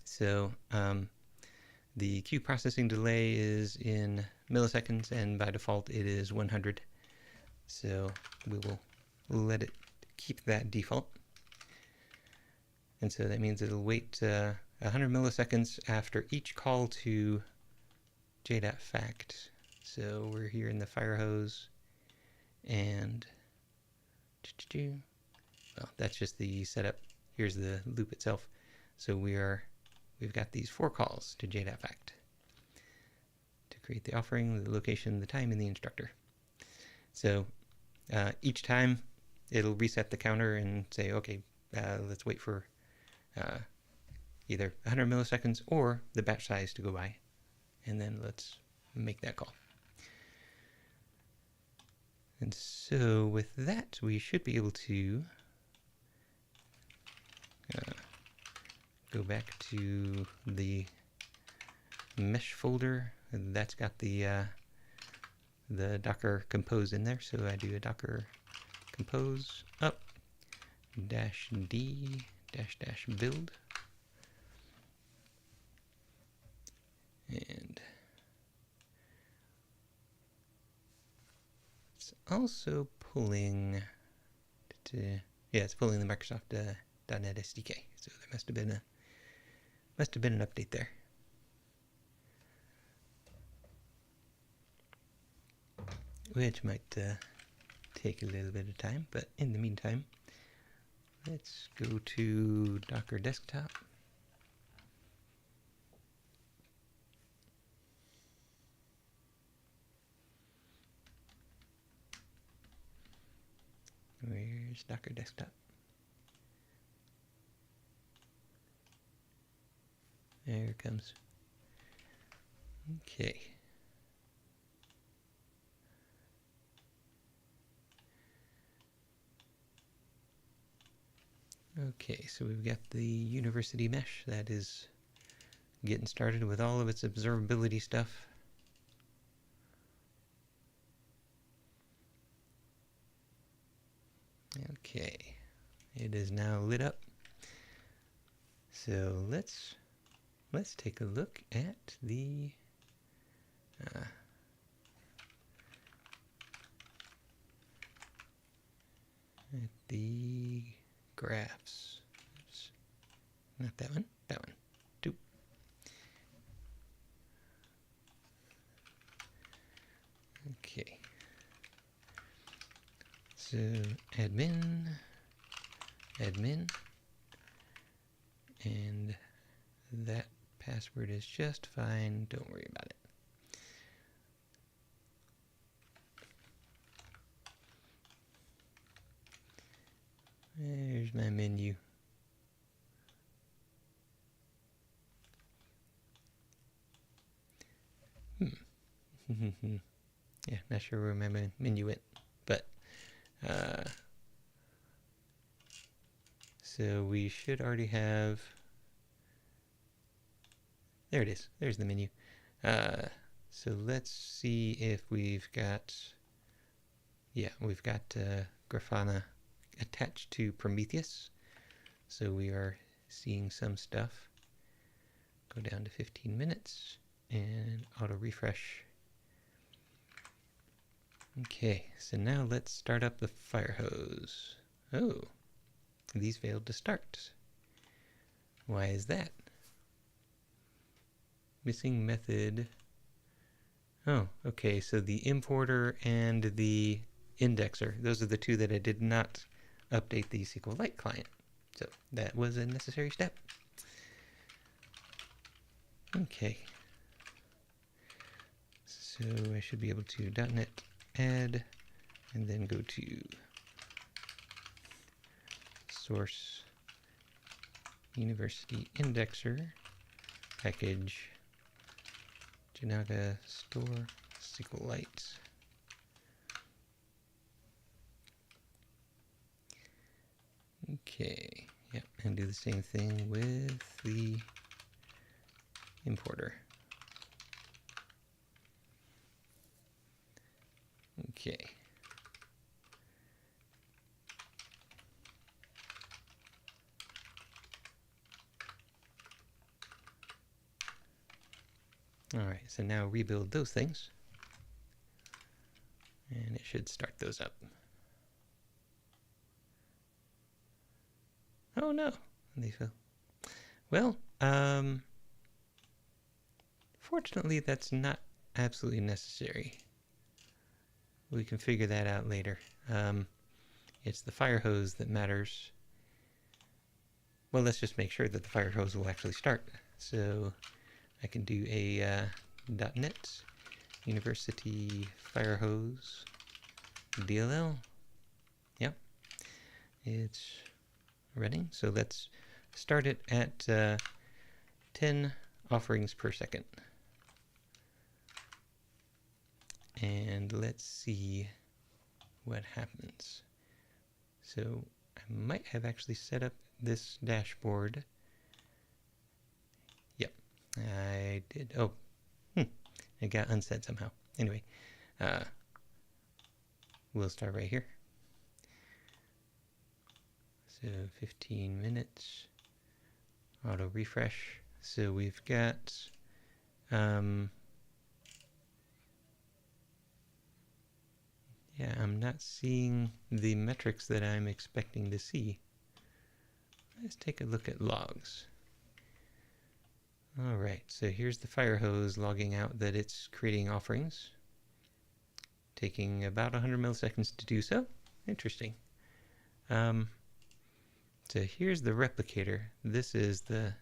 So the queue processing delay is in milliseconds, and by default it is 100. So we will let it keep that default. And so that means it'll wait 100 milliseconds after each call to j.fact. So we're here in the fire hose, and well, that's just the setup. Here's the loop itself. So we've got these 4 calls to JDAFACT to create the offering, the location, the time, and the instructor. So each time it'll reset the counter and say, okay, let's wait for either 100 milliseconds or the batch size to go by, and then let's make that call. And so with that, we should be able to go back to the mesh folder. And that's got the Docker compose in there. So I do a Docker compose up -d --build. And it's also pulling it's pulling the Microsoft .NET SDK. So there must have been an update there. Which might take a little bit of time, but in the meantime, let's go to Docker Desktop. Where's Docker Desktop? There it comes. Okay. Okay, so we've got the university mesh that is getting started with all of its observability stuff. Okay, it is now lit up. So let's take a look at the graphs. Oops. Not that one. That one. Doop. Okay. So admin, and that password is just fine. Don't worry about it. There's my menu. Yeah, not sure where my menu went, but so we should already have. There it is. There's the menu. So let's see if we've got. Yeah, we've got Grafana attached to Prometheus. So we are seeing some stuff. Go down to 15 minutes and auto refresh. Okay, so now let's start up the fire hose. Oh, these failed to start. Why is that? Missing method. Oh, okay, so the importer and the indexer, those are the two that I did not update the SQLite client. So that was a necessary step. Okay. So I should be able to .NET add and then go to source university indexer package Jinaga store SQLite. Okay, yep, and do the same thing with the importer. Okay. All right, so now rebuild those things, and it should start those up. Oh no, they fell. Well, fortunately that's not absolutely necessary. We can figure that out later. It's the fire hose that matters. Well, let's just make sure that the fire hose will actually start. So I can do a .NET University fire hose DLL. Yep, it's running. So let's start it at 10 offerings per second. And let's see what happens. So I might have actually set up this dashboard. Yep, I did. Oh, it got unset somehow. Anyway, we'll start right here. So 15 minutes, auto refresh. So we've got yeah, I'm not seeing the metrics that I'm expecting to see. Let's take a look at logs. All right, so here's the fire hose logging out that it's creating offerings, taking about 100 milliseconds to do so. Interesting. So here's the replicator. This is the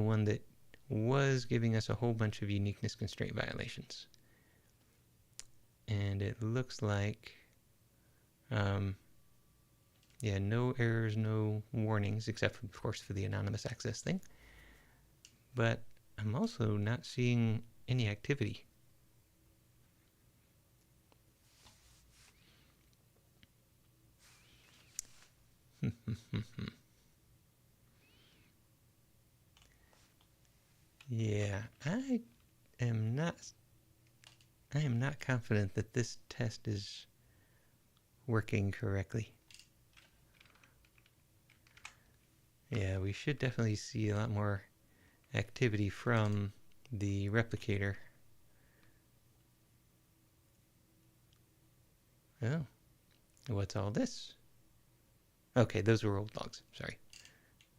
one that was giving us a whole bunch of uniqueness constraint violations. And it looks like, yeah, no errors, no warnings, except of course for the anonymous access thing. But I'm also not seeing any activity. Yeah, I am not confident that this test is working correctly. Yeah, we should definitely see a lot more activity from the replicator. Oh, what's all this? Okay, those were old logs. Sorry.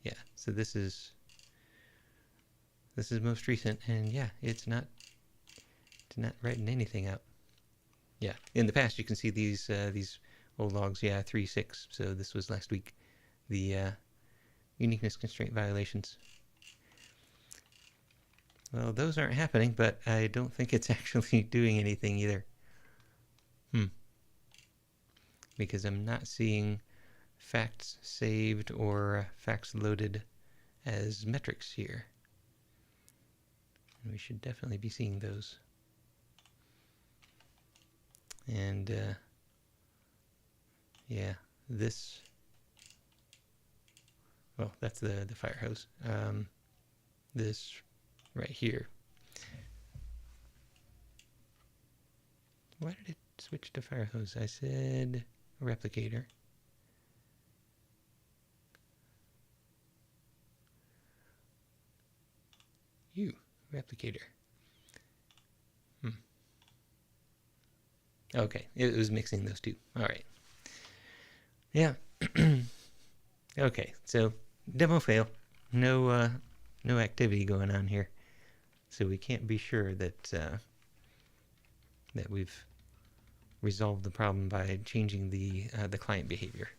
Yeah, so this is most recent, and yeah, it's not writing anything out. Yeah, in the past you can see these old logs. Yeah, 3.6. So this was last week. The uniqueness constraint violations. Well, those aren't happening, but I don't think it's actually doing anything either. Because I'm not seeing facts saved or facts loaded as metrics here. And we should definitely be seeing those. And yeah, this, well, that's the fire hose. This right here. Why did it switch to fire hose? I said replicator. Replicator. Okay, it was mixing those two. All right. Yeah. Okay, so demo fail. No activity going on here. So we can't be sure that that we've resolved the problem by changing the client behavior.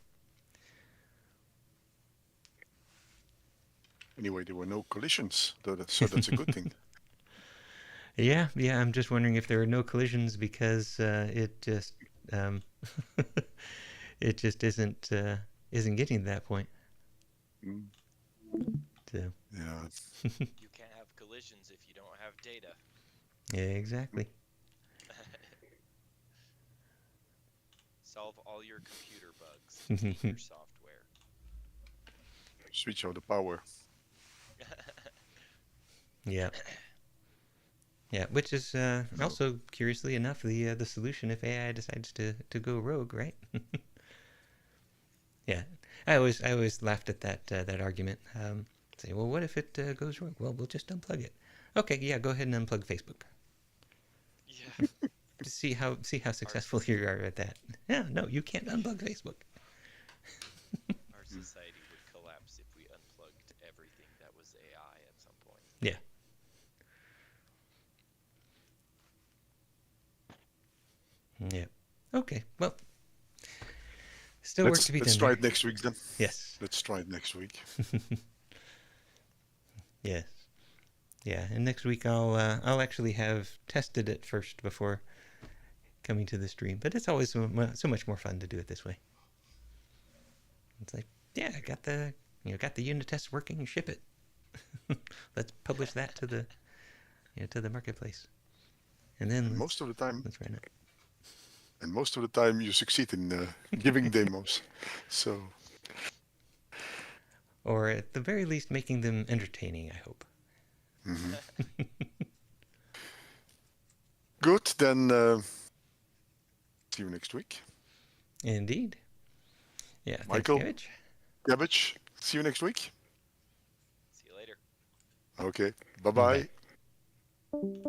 Anyway, there were no collisions, so that's a good thing. Yeah, I'm just wondering if there are no collisions because it just it just isn't getting to that point. So. Yeah. You can't have collisions if you don't have data. Yeah, exactly. Solve all your computer bugs. Hate your software. Switch out the power. Yeah. Yeah, which is also, curiously enough, the solution if AI decides to go rogue, right? Yeah, I always laughed at that argument. Say, well, what if it goes rogue? Well, we'll just unplug it. Okay, yeah, go ahead and unplug Facebook. Yeah. see how successful you are at that. Yeah, no, you can't unplug Facebook. Our society would collapse if we unplugged everything that was AI at some point. Yeah. Yeah. Okay. Well, still work to be Let's done try there. it next week then. Yes. Let's try it next week. Yes. Yeah. And next week I'll actually have tested it first before coming to the stream. But it's always so much more fun to do it this way. It's like, yeah, I got the unit test working. Ship it. Let's publish that to the marketplace. And then most of the time, let's run it. And most of the time, you succeed in giving demos. So, or at the very least, making them entertaining. I hope. mm-hmm. Good. Then see you next week. Indeed. Yeah. Michael, Thanks, Cabbage. Cabbage. See you next week. See you later. Okay. Bye-bye. Bye.